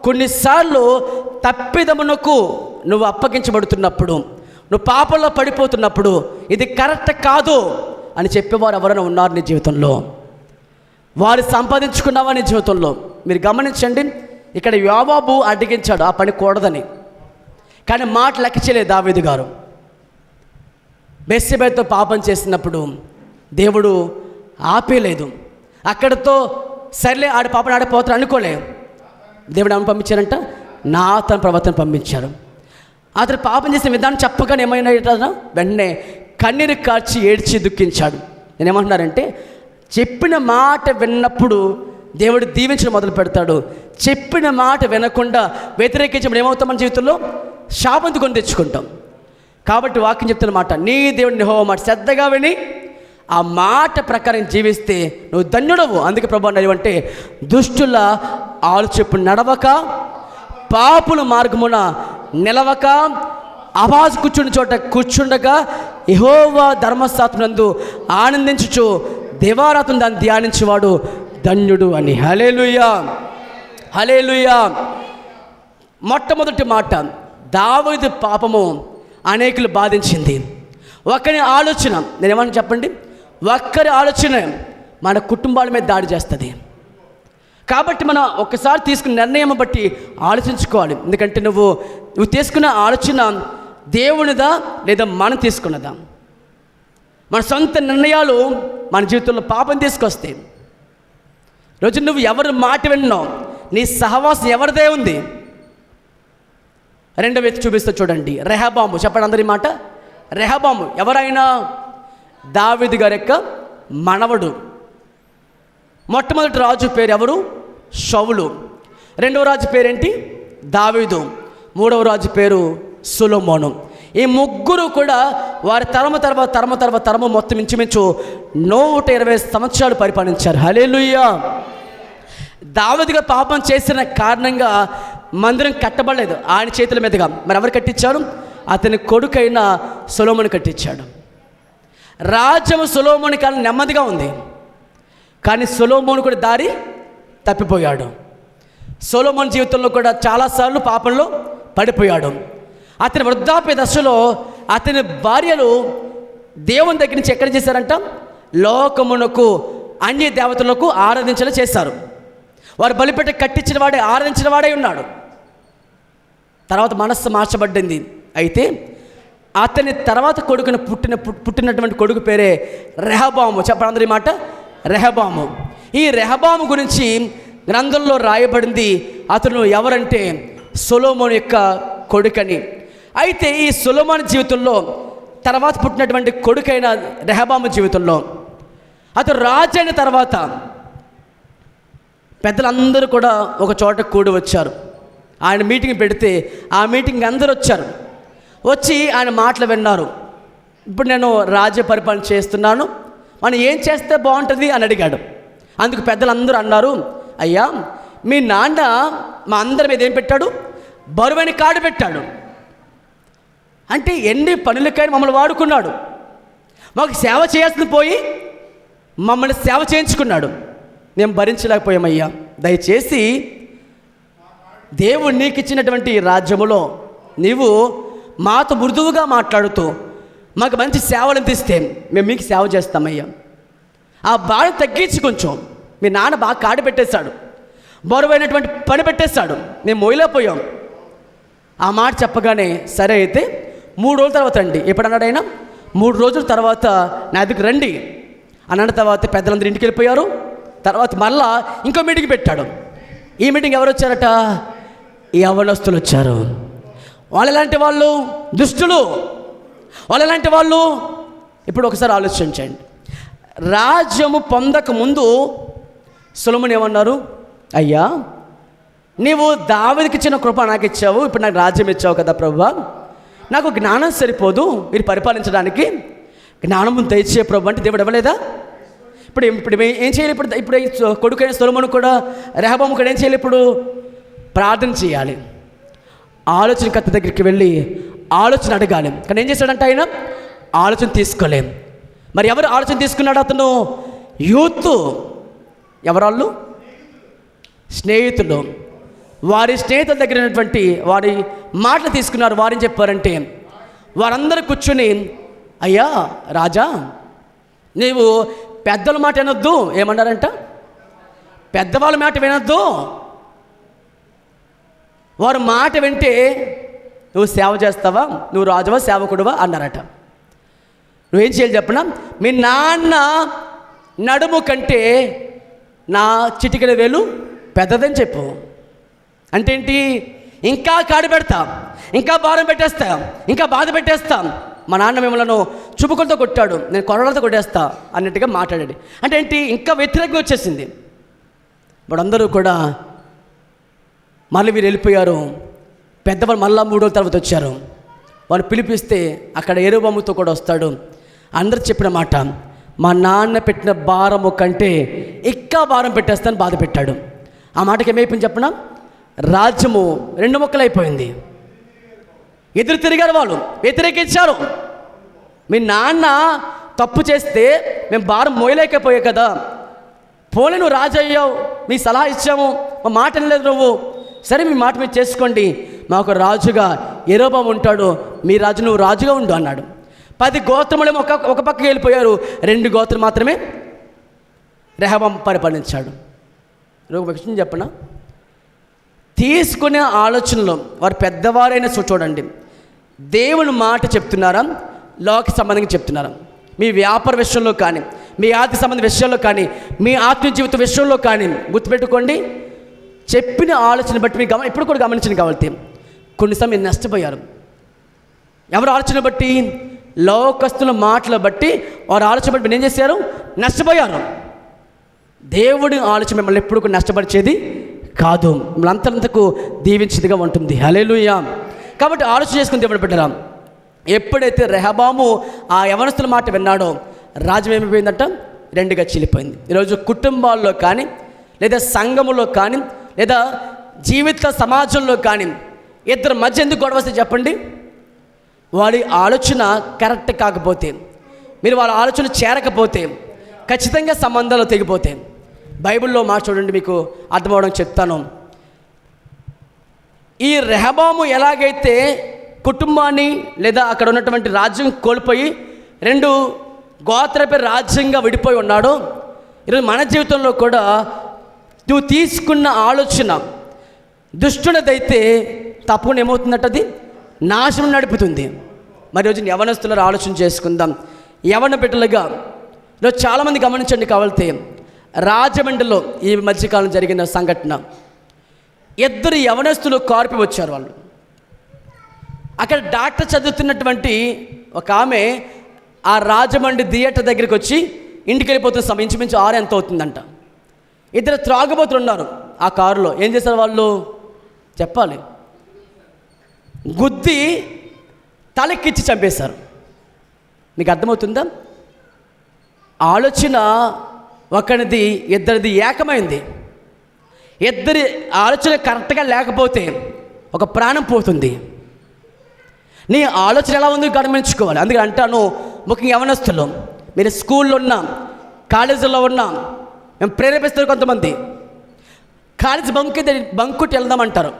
కొన్నిసార్లు తప్పిదమునకు నువ్వు అప్పగించబడుతున్నప్పుడు, నువ్వు పాపంలో పడిపోతున్నప్పుడు ఇది కరెక్ట్ కాదు అని చెప్పేవారు ఎవరైనా ఉన్నారు నీ జీవితంలో? వారు సంపాదించుకున్నావా నీ జీవితంలో? మీరు గమనించండి, ఇక్కడ యోబాబు అడ్డగించాడు ఆ పని కూడదని, కానీ మాట లెక్క చేయలేదు దావీదు గారు. బెత్షెబతో పాపం చేసినప్పుడు దేవుడు ఆపేలేదు. అక్కడితో సర్లే ఆడి పాపను ఆడిపోతారు అనుకోలే. దేవుడు ఏమని పంపించారంట? నాతాను ప్రవర్తన పంపించారు. అతను పాపం చేసిన విధానం చెప్పగానే ఏమైనా వెంటనే కన్నీరు కార్చి ఏడ్చి దుఃఖించాడు. నేనేమంటున్నారంటే, చెప్పిన మాట విన్నప్పుడు దేవుడు దీవించడం మొదలు పెడతాడు. చెప్పిన మాట వినకుండా వ్యతిరేకించడం ఏమవుతాం? మన జీవితంలో శాపంతో కొని తెచ్చుకుంటాం. కాబట్టి వాక్యం చెప్తున్న మాట, నీ దేవుడిని యెహోవా మాట శ్రద్ధగా విని ఆ మాట ప్రకారం జీవిస్తే నువ్వు ధన్యుడవు. అందుకే ప్రభువు అన్నది, దుష్టుల ఆలోచన నడవక, పాపుల మార్గమున నిలవక, అవాజు కూర్చుని చోట కూర్చుండగా, యెహోవా ధర్మశాస్త్రమునందు ఆనందించుచు దేవారాత్రం దాన్ని ధ్యానించేవాడు ధన్యుడు అని. హల్లెలూయా, హల్లెలూయా. మొట్టమొదటి మాట, దావీదు పాపము అనేకులు బాధించింది. ఒక్కరి ఆలోచన, నేనేమన్నా చెప్పండి, ఒక్కరి ఆలోచన మన కుటుంబాల మీద దాడి చేస్తుంది. కాబట్టి మనం ఒక్కసారి తీసుకున్న నిర్ణయం బట్టి ఆలోచించుకోవాలి. ఎందుకంటే నువ్వు తీసుకున్న ఆలోచన దేవునిదా లేదా మనం తీసుకున్నదా? మన సొంత నిర్ణయాలు మన జీవితంలో పాపం తీసుకొస్తాయి. రోజు నువ్వు ఎవరి మాట విన్నావు, నీ సహవాసం ఎవరిదే ఉంది? రెండో వ్యక్తి చూపిస్తూ చూడండి, రెహబాము. చెప్పండి అందరి మాట. రెహబాము ఎవరైనా? దావీదు గారి యొక్క మనవడు. మొట్టమొదటి రాజు పేరు ఎవరు? షౌలు. రెండవ రాజు పేరేంటి? దావీదు. మూడవ రాజు పేరు సొలొమోను. ఈ ముగ్గురు కూడా వారి తరము మొత్తం ఇంచుమించు 120 సంవత్సరాలు పరిపాలించారు. హల్లెలూయా. దావీదుగా పాపం చేసిన కారణంగా మందిరం కట్టబడలేదు ఆయన చేతుల మీదుగా. మరి ఎవరు కట్టించారు? అతని కొడుకైన సొలొమోను కట్టించాడు. రాజ్యం సొలొమోను కాలం నెమ్మదిగా ఉంది, కానీ సొలొమోను కూడా దారి తప్పిపోయాడు. సొలొమోను జీవితంలో కూడా చాలాసార్లు పాపంలో పడిపోయాడు. అతని వృద్ధాప్య దశలో అతని భార్యలు దేవుని దగ్గర నుంచి ఎక్కడ చేశారంట? లోకమునకు, అన్య దేవతలకు ఆరాధించేలా చేశారు. వారు బలిపెట్టి కట్టించిన వాడే, ఆరాధించిన వాడే ఉన్నాడు. తర్వాత మనస్సు మార్చబడింది. అయితే అతని తర్వాత కొడుకుని పుట్టినటువంటి కొడుకు పేరే రెహబాము. చెప్పండి అందరి మాట, రెహబాము. ఈ రెహబాము గురించి గ్రంథంలో రాయబడింది. అతను ఎవరంటే సొలొమోను యొక్క కొడుకని. అయితే ఈ సొలొమోను జీవితంలో తర్వాత పుట్టినటువంటి కొడుకైన రెహబాము జీవితంలో అతను రాజు అయిన తర్వాత పెద్దలందరూ కూడా ఒక చోట కూడి వచ్చారు. ఆయన మీటింగ్ పెడితే ఆ మీటింగ్ అందరూ వచ్చారు. వచ్చి ఆయన మాటలు విన్నారు. ఇప్పుడు నేను రాజ్య పరిపాలన చేస్తున్నాను, మనం ఏం చేస్తే బాగుంటుంది అని అడిగాడు. అందుకు పెద్దలందరూ అన్నారు, అయ్యా మీ నాన్న మా అందరి మీద ఏం పెట్టాడు? బరువైన కాడు పెట్టాడు. అంటే ఎన్ని పనులకైనా మమ్మల్ని వాడుకున్నాడు. మాకు సేవ చేయాల్సింది పోయి మమ్మల్ని సేవ చేయించుకున్నాడు. మేము భరించలేకపోయామయ్యా. దయచేసి దేవుడు నీకు ఇచ్చినటువంటి రాజ్యములో నీవు మాతో మృదువుగా మాట్లాడుతూ మాకు మంచి సేవలు అందిస్తే మేము మీకు సేవ చేస్తామయ్యా. ఆ బాధ తగ్గించి కొంచెం. మీ నాన్న బాగా కాడి పెట్టేశాడు, బరువైనటువంటి పని పెట్టేశాడు, మేము మోయలేకపోయాం. ఆ మాట చెప్పగానే సరే అయితే 3 రోజుల తర్వాత రండి. ఎప్పుడు అన్నాడు ఆయన? 3 రోజుల తర్వాత నా దగ్గరికి రండి అన్న తర్వాత పెద్దలందరూ ఇంటికి వెళ్ళిపోయారు. తర్వాత మళ్ళా ఇంకో మీటింగ్ పెట్టాడు. ఈ మీటింగ్ ఎవరు వచ్చారట? యవ్వనస్తులు వచ్చారు. వాళ్ళు ఎలాంటి వాళ్ళు? దుష్టులు. వాళ్ళు ఎలాంటి వాళ్ళు? ఇప్పుడు ఒకసారి ఆలోచించండి. రాజ్యము పొందక ముందు సొలొమోను ఏమన్నారు? అయ్యా, నీవు దావీదుకి ఇచ్చిన కృప నాకు ఇచ్చావు, ఇప్పుడు నాకు రాజ్యం ఇచ్చావు కదా ప్రభువా, నాకు జ్ఞానం సరిపోదు మీరు పరిపాలించడానికి, జ్ఞానము దయచే ప్రభు అంటే దేవుడు ఇవ్వలేదా? ఇప్పుడు ఏం చేయాలి? ఇప్పుడు కొడుకైన సొలొమోను కూడా, రెహబాము కూడా ఏం చేయాలి? ఇప్పుడు ప్రార్థన చేయాలి, ఆలోచనకర్త దగ్గరికి వెళ్ళి ఆలోచన అడగాలి. కానీ ఏం చేశాడంటే ఆయన ఆలోచన తీసుకోలేం. మరి ఎవరు ఆలోచన తీసుకున్నాడు? అతను యూత్. ఎవరాళ్ళు? స్నేహితులు. వారి స్నేహితుల దగ్గర ఉన్నటువంటి వారి మాటలు తీసుకున్నారు. వారేం చెప్పారంటే, వారందరూ కూర్చుని, అయ్యా రాజా, నీవు పెద్దల మాట వినొద్దు. ఏమన్నారంట? పెద్దవాళ్ళ మాట వినొద్దు. వారు మాట వింటే నువ్వు సేవ చేస్తావా, నువ్వు రాజువా సేవకుడువా అన్నారట. నువ్వేం చేయాలి చెప్పనా? మీ నాన్న నడుము కంటే నా చిటికెల వేలు పెద్దదని చెప్పు. అంటే ఏంటి? ఇంకా కాడి పెడతాం, ఇంకా భారం పెట్టేస్తాం, ఇంకా బాధ పెట్టేస్తాం. మా నాన్న మిమ్మల్ని చుబుకులతో కొట్టాడు, నేను కొరలతో కొట్టేస్తా అన్నట్టుగా మాట్లాడాడు. అంటే ఏంటి? ఇంకా వ్యతిరేకంగా వచ్చేసింది. ఇప్పుడు అందరూ కూడా మళ్ళీ వీరు వెళ్ళిపోయారు. పెద్దవాళ్ళు మళ్ళా 3 రోజుల తర్వాత వచ్చారు. వాళ్ళు పిలిపిస్తే అక్కడ యెరొబోముతో కూడా వస్తాడు. అందరు చెప్పిన మాట, మా నాన్న పెట్టిన భారము కంటే ఇంకా భారం పెట్టేస్తాను బాధ పెట్టాడు. ఆ మాటకి ఏమైపోయింది చెప్పనా? రాజ్యము 2 ముక్కలైపోయింది. ఎదురు తిరిగారు, వాళ్ళు వ్యతిరేకించారు. మీ నాన్న తప్పు చేస్తే మేము భారం మోయలేకపోయా కదా, పోలే నువ్వు రాజు అయ్యావు, మీ సలహా ఇచ్చాము, మా మాట లేదు నువ్వు, సరే మీ మాట మీరు చేసుకోండి, మాకు రాజుగా యెరొబోము ఉంటాడు, మీ రాజు నువ్వు రాజుగా ఉండు అన్నాడు. 10 గోత్రములేమో ఒక పక్కకి వెళ్ళిపోయారు, 2 గోత్రం మాత్రమే రెహబాము పరిపాలించాడు. ఒక విషయం చెప్పనా? తీసుకునే ఆలోచనలో వారు పెద్దవారైనా చూడండి, దేవుని మాట చెప్తున్నారా, లోక సంబంధంగా చెప్తున్నారా? మీ వ్యాపార విషయంలో కానీ, మీ ఆర్థిక సంబంధ విషయంలో కానీ, మీ ఆత్మీయ జీవిత విషయంలో కానీ గుర్తుపెట్టుకోండి, చెప్పిన ఆలోచన బట్టి మీరు ఇప్పుడు కూడా గమనించండి. కాబట్టి కొన్నిసార్లు మీరు నష్టపోయారు. ఎవరు ఆలోచన బట్టి? లోకస్తుల మాటలు బట్టి, వారు ఆలోచన బట్టి మీరు ఏం చేశారు? నష్టపోయారు. దేవుడి ఆలోచన మిమ్మల్ని ఎప్పుడు కూడా నష్టపరిచేది కాదు, మిమ్మల్ని అంతకు దీవించేదిగా ఉంటుంది. హల్లెలూయా. కాబట్టి ఆలోచన చేసుకుని దేవుడు బిడ్డరా, ఎప్పుడైతే రెహబాము ఆ యవనస్తుల మాట విన్నాడో రాజ్యం ఏమైపోయిందంట? 2గా చీలిపోయింది. ఈరోజు కుటుంబాల్లో కానీ, లేదా సంఘములో కానీ, లేదా జీవిత సమాజంలో కానీ ఇద్దరు మధ్య ఎందుకు గొడవ వస్తే చెప్పండి? వాడి ఆలోచన కరెక్ట్ కాకపోతే, మీరు వాళ్ళ ఆలోచన చేరకపోతే, ఖచ్చితంగా సంబంధాలు తెగిపోతాయి. బైబిల్లో మాట చూడండి, మీకు అర్థమవడం చెప్తాను. ఈ రెహబాము ఎలాగైతే కుటుంబాన్ని లేదా అక్కడ ఉన్నటువంటి రాజ్యం కోల్పోయి 2 గోత్రపై రాజ్యంగా విడిపోయి ఉన్నాడో, ఈరోజు మన జీవితంలో కూడా నువ్వు తీసుకున్న ఆలోచన దుష్టులదైతే తప్పకుండా ఏమవుతుందట? అది నాశనం నడుపుతుంది. మరి రోజు యవనస్తులను ఆలోచన చేసుకుందాం. యవన బిడ్డలుగా ఈరోజు చాలామంది గమనించండి. కావాలితే రాజమండ్రిలో ఈ మధ్యకాలం జరిగిన సంఘటన, 2 యవనస్తులు కార్పి వచ్చారు. వాళ్ళు అక్కడ డాక్టర్ చదువుతున్నటువంటి ఒక ఆమె ఆ రాజమండ్రి థియేటర్ దగ్గరికి వచ్చి ఇంటికి వెళ్ళిపోతున్న సమయం ఇంచుమించు 6 ఎంత అవుతుందంట. 2 త్రాగుబోతులు ఉన్నారు ఆ కారులో. ఏం చేశారు వాళ్ళు? చెప్పాలి, గుద్ది తలెక్కిచ్చి చంపేశారు. మీకు అర్థమవుతుందా? ఆలోచన ఒకరిది, ఇద్దరిది ఏకమైంది. 2 ఆలోచన కరెక్ట్గా లేకపోతే ఒక ప్రాణం పోతుంది. నీ ఆలోచన ఎలా ఉందో గమనించుకోవాలి. అందుకని అంటాను, ముఖ్యంగా యవనస్తులు, మీరు స్కూల్లో ఉన్నా, కాలేజీలో ఉన్నా, మేము ప్రేరేపిస్తారు. కొంతమంది కాలేజ్ బంకుట్టి వెళ్దామంటారు.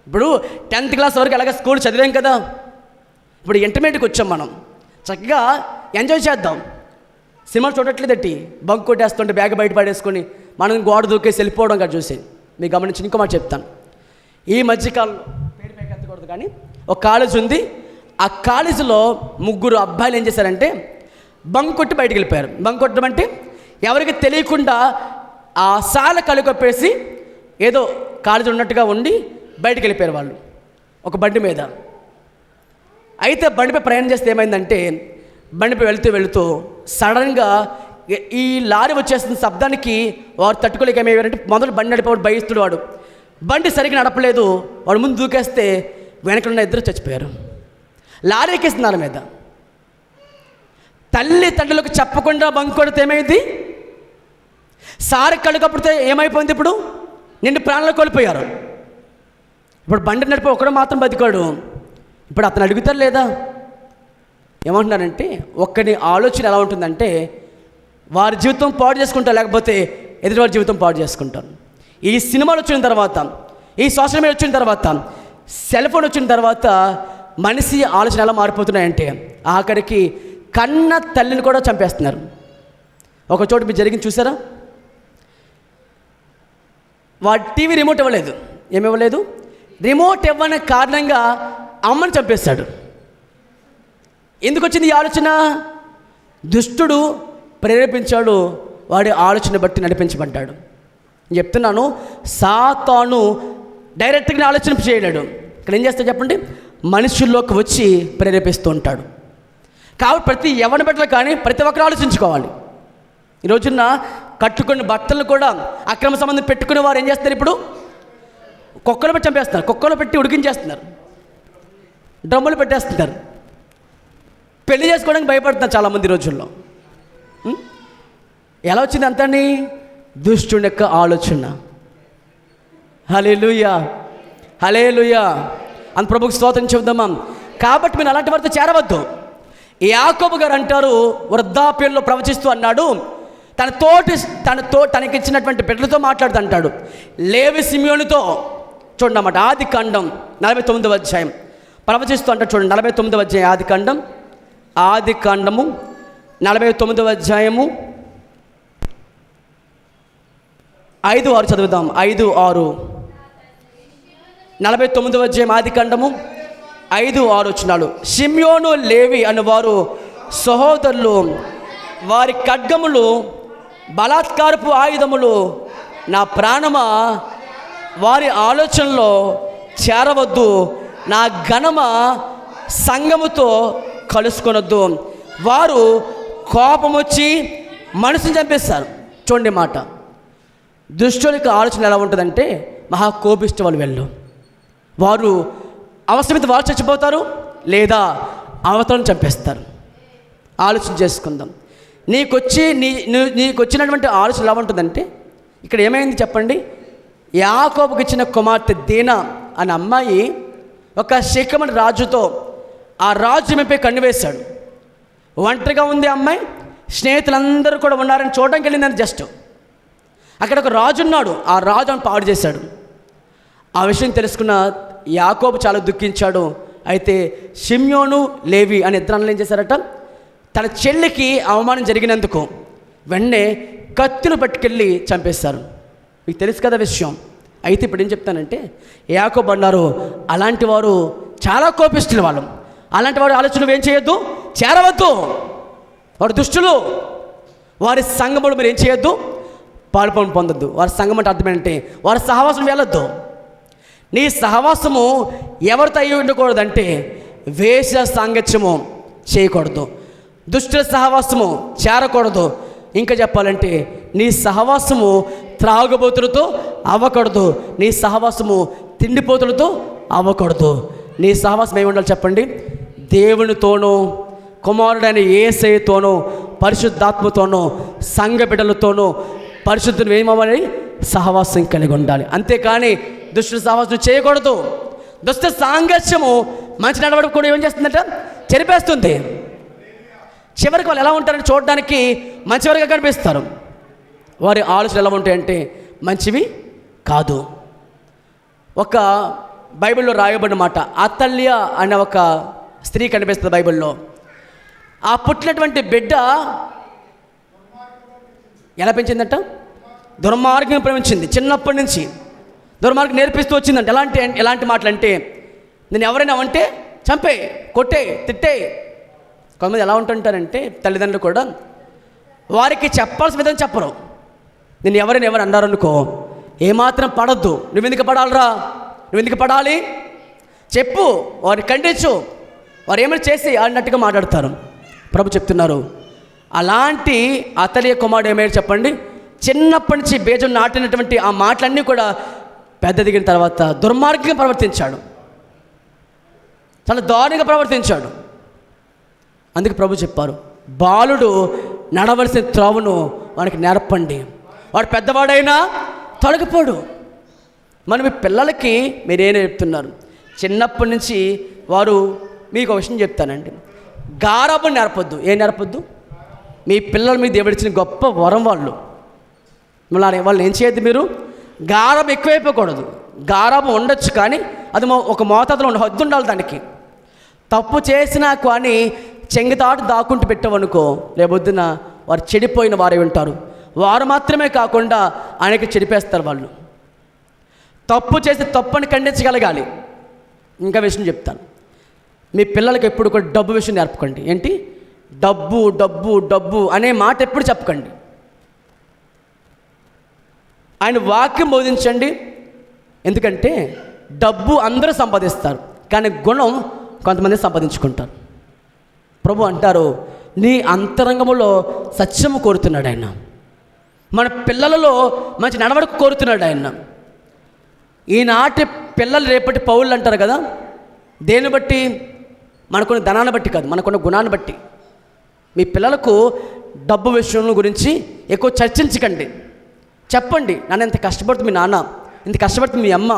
ఇప్పుడు 10th క్లాస్ వరకు ఎలాగ స్కూల్ చదివాం కదా, ఇప్పుడు ఇంటర్మీడియట్కి వచ్చాం. మనం చక్కగా ఎంజాయ్ చేద్దాం. సినిమాలు చూడట్లేదట్టి, బంక్ కొట్టేస్తుంటే బ్యాగ్ బయట పడేసుకొని మనం గోడ దూకేసి వెళ్ళిపోవడం కదా చూసి. మీకు గమనించి ఇంకో మాట చెప్తాను. ఈ మధ్యకాలంలో పేరు పైకి ఎత్తకూడదు కానీ ఒక కాలేజ్ ఉంది. ఆ కాలేజీలో 3 అబ్బాయిలు ఏం చేశారంటే బంక్ కొట్టి బయటికి వెళ్ళిపోయారు. బంక్ కొట్టడం అంటే ఎవరికి తెలియకుండా ఆ సాల కలుగొప్పేసి ఏదో కాలేజీ ఉన్నట్టుగా ఉండి బయటికి వెళ్ళిపోయారు వాళ్ళు ఒక బండి మీద. అయితే బండిపై ప్రయాణం చేస్తే ఏమైందంటే, బండిపై వెళుతూ సడన్గా ఈ లారీ వచ్చేస్తున్న శబ్దానికి వారు తట్టుకోలేక ఏమయ్యారంటే, మొదలు బండి నడిపేవాడు భయిస్తుడు, వాడు బండి సరిగ్గా నడపలేదు, వాడు ముందు దూకేస్తే వెనకలున్న ఇద్దరు చచ్చిపోయారు. లారీ ఎక్కేస్తున్న వాళ్ళ మీద. తల్లిదండ్రులకు చెప్పకుండా బంక్ కొడితే ఏమైంది, సారి కళ్ళకప్పుడితే ఏమైపోయింది, ఇప్పుడు నిండు ప్రాణాలు కోల్పోయారు. ఇప్పుడు బండి నడిపి ఒకడు మాత్రం బతికాడు. ఇప్పుడు అతను అడుగుతారు లేదా? ఏమంటున్నారంటే, ఒక్కడి ఆలోచన ఎలా ఉంటుందంటే, వారి జీవితం పాడు చేసుకుంటారు, లేకపోతే ఎదుటి వారి జీవితం పాడు చేసుకుంటారు. ఈ సినిమాలు వచ్చిన తర్వాత, ఈ సోషల్ మీడియా వచ్చిన తర్వాత, సెల్ ఫోన్ వచ్చిన తర్వాత మనిషి ఆలోచన ఎలా మారిపోతున్నాయంటే, ఆఖరికి కన్న తల్లిని కూడా చంపేస్తున్నారు. ఒక చోట మీరు జరిగింది చూసారా? వాడి టీవీ రిమోట్ ఇవ్వలేదు. ఏమివ్వలేదు? రిమోట్ ఇవ్వని కారణంగా అమ్మని చంపేస్తాడు. ఎందుకు వచ్చింది ఈ ఆలోచన? దుష్టుడు ప్రేరేపించాడు, వాడి ఆలోచన బట్టి నడిపించబడ్డాడు. నేను చెప్తున్నాను, సాతాను డైరెక్ట్గా ఆలోచన చేయలేడు. ఇక్కడ ఏం చేస్తాడు చెప్పండి? మనుషుల్లోకి వచ్చి ప్రేరేపిస్తూ ఉంటాడు. కాబట్టి ప్రతి యవ్వన బిడ్డలు కానీ ప్రతి ఒక్కరు ఆలోచించుకోవాలి. ఈ రోజున కట్టుకున్న బట్టలు కూడా అక్రమ సంబంధం పెట్టుకునే వారు ఏం చేస్తారు? ఇప్పుడు కుక్కలు పెట్టి చంపేస్తున్నారు, కుక్కలు పెట్టి ఉడికించేస్తున్నారు, డ్రమ్ములు పెట్టేస్తున్నారు. పెళ్లి చేసుకోవడానికి భయపడుతున్నారు చాలామంది రోజుల్లో. ఎలా వచ్చింది అంతని? దుష్టుని యొక్క ఆలోచన. హల్లెలూయా, హల్లెలూయా అని ప్రభువుకి స్తోత్రం చెబుదామా. కాబట్టి మీరు అలాంటి వారితో చేరవద్దు. యాకోబు గారు అంటారు, వృద్ధాప్యంలో ప్రవచిస్తూ అన్నాడు, తనకిచ్చినటువంటి బిడ్డలతో మాట్లాడుతూ అంటాడు, లేవి సిమియోనుతో. చూడండి అన్నమాట, ఆదికాండం 49వ అధ్యాయం ప్రవచిస్తూ అంటాడు. చూడండి 49వ అధ్యాయం ఆదికాండము 49వ అధ్యాయము 5-6 చదువుదాం. 5-6 49వ అధ్యాయం ఆదికాండము 5-6 వచనాలు. షిమ్యోను లేవి అనువారు సహోదరులు, వారి ఖడ్గములు బలాత్కారపు ఆయుధములు. నా ప్రాణమా, వారి ఆలోచనలో చేరవద్దు. నా ఘనమ సంగముతో కలుసుకొనొద్దు. వారు కోపం వచ్చి మనసుని చంపేస్తారు. చూడండి మాట, దుష్టులకు ఆలోచన ఎలా ఉంటుందంటే, మహా కోపిష్ట వాళ్ళు వారు అవసరమైతే వారు చచ్చిపోతారు, లేదా అవతలను చంపేస్తారు. ఆలోచన చేసుకుందాం. నీకు వచ్చినటువంటి ఆలోచన ఎలా ఉంటుందంటే, ఇక్కడ ఏమైంది చెప్పండి? యాకోబుకి ఇచ్చిన కుమార్తె దీనా అనే అమ్మాయి ఒక శేఖమని రాజుతో, ఆ రాజు ఈమెపై కన్ను వేశాడు. ఒంటరిగా ఉంది అమ్మాయి, స్నేహితులందరూ కూడా ఉన్నారని చూడడానికి వెళ్ళిందని. జస్ట్ అక్కడ ఒక రాజు ఉన్నాడు, ఆ రాజు అని పాడు చేశాడు. ఆ విషయం తెలుసుకున్న యాకోబు చాలా దుఃఖించాడు. అయితే షిమ్యోను లేవి అనే ఇద్దరు ఏం చేశారట, తన చెల్లికి అవమానం జరిగినందుకు వెంటనే కత్తులు పట్టుకెళ్ళి చంపేస్తారు. మీకు తెలుసు కదా విషయం. అయితే ఇప్పుడు ఏం చెప్తానంటే, యాకోబు అన్నారు, అలాంటి వారు చాలా కోపిస్తులు వాళ్ళు. అలాంటి వారు ఆలోచనలు ఏం చేయొద్దు, చేరవద్దు. వారు దుష్టులు. వారి సంఘములు మీరు ఏం చేయొద్దు, పాల్పొని పొందొద్దు. వారి సంఘం అంటే అర్థం ఏంటంటే, వారి సహవాసం వెళ్ళొద్దు. నీ సహవాసము ఎవరితో అయ్యి ఉండకూడదంటే, వేష సాంగత్యము చేయకూడదు, దుష్టుల సహవాసము చేరకూడదు. ఇంకా చెప్పాలంటే, నీ సహవాసము త్రాగుబోతులతో అవ్వకూడదు, నీ సహవాసము తిండిపోతులతో అవ్వకూడదు. నీ సహవాసం ఏమి ఉండాలి చెప్పండి? దేవునితోనూ, కుమారుడైన యేసయ్యతోనూ, పరిశుద్ధాత్మతోనూ, సంఘ బిడ్డలతోనూ పరిశుద్ధులు ఏమవ్వాలి? సహవాసం కలిగి ఉండాలి. అంతేకాని దుష్ట సహవాసం చేయకూడదు. దుష్ట సాంగత్యము మంచి నడవడిక కూడా ఏం చేస్తుందట? చెరిపేస్తుంది. చివరికి వాళ్ళు ఎలా ఉంటారని చూడడానికి మంచివారిగా కనిపిస్తారు. వారి ఆలోచనలు ఎలా ఉంటాయంటే మంచివి కాదు. ఒక బైబిల్లో రాయబడిన మాట, అతల్య అనే ఒక స్త్రీ కనిపిస్తుంది బైబిల్లో. ఆ పుట్టినటువంటి బిడ్డ ఎలా పెంచిందట? దుర్మార్గం ప్రేమించింది. చిన్నప్పటి నుంచి దుర్మార్గం నేర్పిస్తూ వచ్చిందంట. ఎలాంటి మాటలు అంటే, నేను ఎవరైనా అంటే చంపే, కొట్టే, తిట్టే. కొంతమంది ఎలా ఉంటుంటారంటే తల్లిదండ్రులు కూడా వారికి చెప్పాల్సిన విధంగా చెప్పరు. నేను ఎవరైనా అన్నారనుకో, ఏమాత్రం పడద్దు, నువ్వెందుకు పడాలిరా, నువ్వెందుకు పడాలి, చెప్పు, వారిని ఖండించు, వారు ఏమైనా చేసి అన్నట్టుగా మాట్లాడతారు. ప్రభు చెప్తున్నారు, అలాంటి అతల్య కుమారుడు ఏమైనా చెప్పండి, చిన్నప్పటి నుంచి బీజం నాటినటువంటి ఆ మాటలన్నీ కూడా పెద్ద దిగిన తర్వాత దుర్మార్గంగా ప్రవర్తించాడు, చాలా దారుణంగా ప్రవర్తించాడు. అందుకే ప్రభు చెప్పారు, బాలుడు నడవలసిన త్రోవను వానికి నేర్పండి, వాడు పెద్దవాడైనా తొలగిపోడు. మరి మీ పిల్లలకి మీరేం చెప్తున్నారు? చిన్నప్పటి నుంచి వారు, మీకు ఒక విషయం చెప్తానండి, గారాబం నేర్పొద్దు. ఏం నేర్పొద్దు? మీ పిల్లల మీద దేవుడిచ్చిన గొప్ప వరం వాళ్ళు. మళ్ళీ వాళ్ళని ఏం చేయొద్దు, మీరు గారాబం ఎక్కువైపోకూడదు. గారాబం ఉండొచ్చు, కానీ అది ఒక మోతాదులో హద్దు ఉండాలి దానికి. తప్పు చేసినా కానీ చెంగితాటు దాక్కుంటూ పెట్టామనుకో, రేపొద్దున వారు చెడిపోయిన వారే ఉంటారు. వారు మాత్రమే కాకుండా అనేక చెడిపేస్తారు వాళ్ళు. తప్పు చేసి తప్పుని ఖండించగలగాలి. ఇంకా విషయం చెప్తాను, మీ పిల్లలకి ఎప్పుడు కూడా డబ్బు విషయం నేర్పకండి. ఏంటి? డబ్బు డబ్బు డబ్బు అనే మాట ఎప్పుడు చెప్పకండి. ఆయన వాక్యం బోధించండి. ఎందుకంటే డబ్బు అందరూ సంపాదిస్తారు, కానీ గుణం కొంతమంది సంపాదించుకుంటారు. ప్రభు అంటారు, నీ అంతరంగములో సత్యము కోరుతున్నాడు ఆయన. మన పిల్లలలో మంచి నడవడిక కోరుతున్నాడు ఆయన. ఈనాటి పిల్లలు రేపటి పౌరులు అంటారు కదా, దేన్ని బట్టి? మనకున్న ధనాన్ని బట్టి కాదు, మనకున్న గుణాన్ని బట్టి. మీ పిల్లలకు డబ్బు విషయం గురించి ఎక్కువ చర్చించకండి. చెప్పండి, నన్ను ఇంత కష్టపడుతుంది మీ నాన్న, ఇంత కష్టపడుతుంది మీ అమ్మ,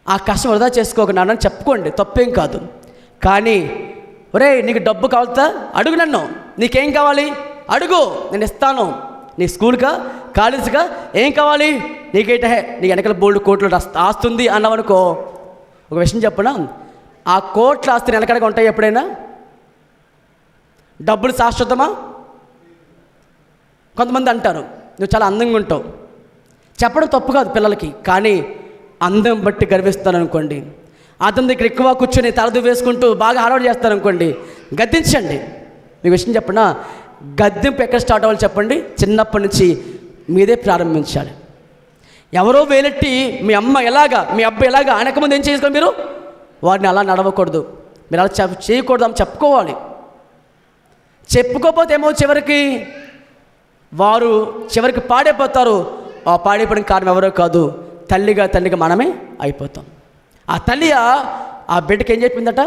ఆ కష్టం వృధా చేసుకోక నాన్న అని చెప్పుకోండి, తప్పేం కాదు. కానీ ఒరే, నీకు డబ్బు కావాలా? అడుగు, నన్ను, నీకేం కావాలి అడుగు, నేను ఇస్తాను. నీ స్కూల్గా, కాలేజీగా ఏం కావాలి? నీకేంటే నీకు వెనకాల బోల్డ్ కోట్లు ఆస్తుంది అన్నావనుకో, ఒక విషయం చెప్పనా, ఆ కోట్ల ఆస్తి వెనకడగా ఉంటాయి ఎప్పుడైనా? డబ్బులు శాశ్వతమా? కొంతమంది అంటారు, నువ్వు చాలా అందంగా ఉంటావు. చెప్పడం తప్పు కాదు పిల్లలకి, కానీ అందం బట్టి గర్విస్తాననుకోండి, అతని దగ్గర ఎక్కువ కూర్చొని తలదు వేసుకుంటూ బాగా హడావుడి చేస్తారనుకోండి, గద్దించండి. మీకు విషయం చెప్పనా, గద్దింపు ఎక్కడ స్టార్ట్ అవ్వాలి చెప్పండి? చిన్నప్పటి నుంచి మీదే ప్రారంభించాలి. ఎవరో వేలెట్టి మీ అమ్మ ఎలాగా, మీ అబ్బాయి ఎలాగా అనకముందు ఏం చేసుకోవాలి? మీరు వారిని అలా నడవకూడదు, మీరు అలా చేయకూడదు అని చెప్పుకోవాలి. చెప్పుకోకపోతే ఏమో చివరికి పాడైపోతారు. ఆ పాడైపోయిన కారణం ఎవరో కాదు, తండ్రిగా మనమే అయిపోతాం. ఆ తల్లి ఆ బిడ్డకి ఏం చెప్పిందట?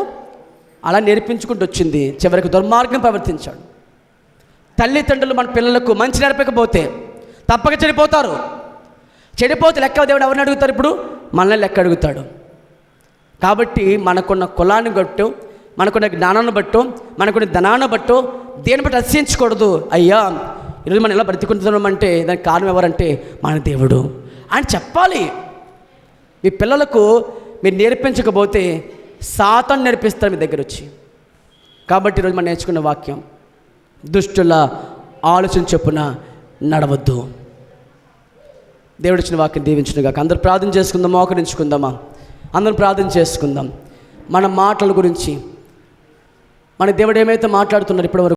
అలా నేర్పించుకుంటూ వచ్చింది, చివరికి దుర్మార్గం ప్రవర్తించాడు. తల్లిదండ్రులు మన పిల్లలకు మంచి నేర్పకపోతే తప్పక చెడిపోతారు. చెడిపోతే లెక్క దేవుడు ఎవరిని అడుగుతారు? ఇప్పుడు మనల్ని లెక్క అడుగుతాడు. కాబట్టి మనకున్న కులాన్ని బట్టు, మనకున్న జ్ఞానాన్ని బట్టు, మనకున్న ధనాన్ని బట్టు దేని బట్టి అతిశయించకూడదు. అయ్యా, ఈరోజు మనం ఎలా బ్రతికుంటున్నామంటే దానికి కారణం ఎవరంటే మన దేవుడు అని చెప్పాలి. మీ పిల్లలకు మీరు నేర్పించకపోతే సాతాను నేర్పిస్తారు మీ దగ్గర వచ్చి. కాబట్టి ఈరోజు మనం నేర్చుకున్న వాక్యం, దుష్టుల ఆలోచన చొప్పున నడవద్దు. దేవుడు ఇచ్చిన వాక్యం దీవించునుగాక. అందరూ ప్రార్థన చేసుకుందాం, మోకరించుకుందామా? అందరం ప్రార్థన చేసుకుందాం. మన మాటల గురించి, మన దేవుడు ఏమైతే మాట్లాడుతున్నారు ఇప్పటివరకు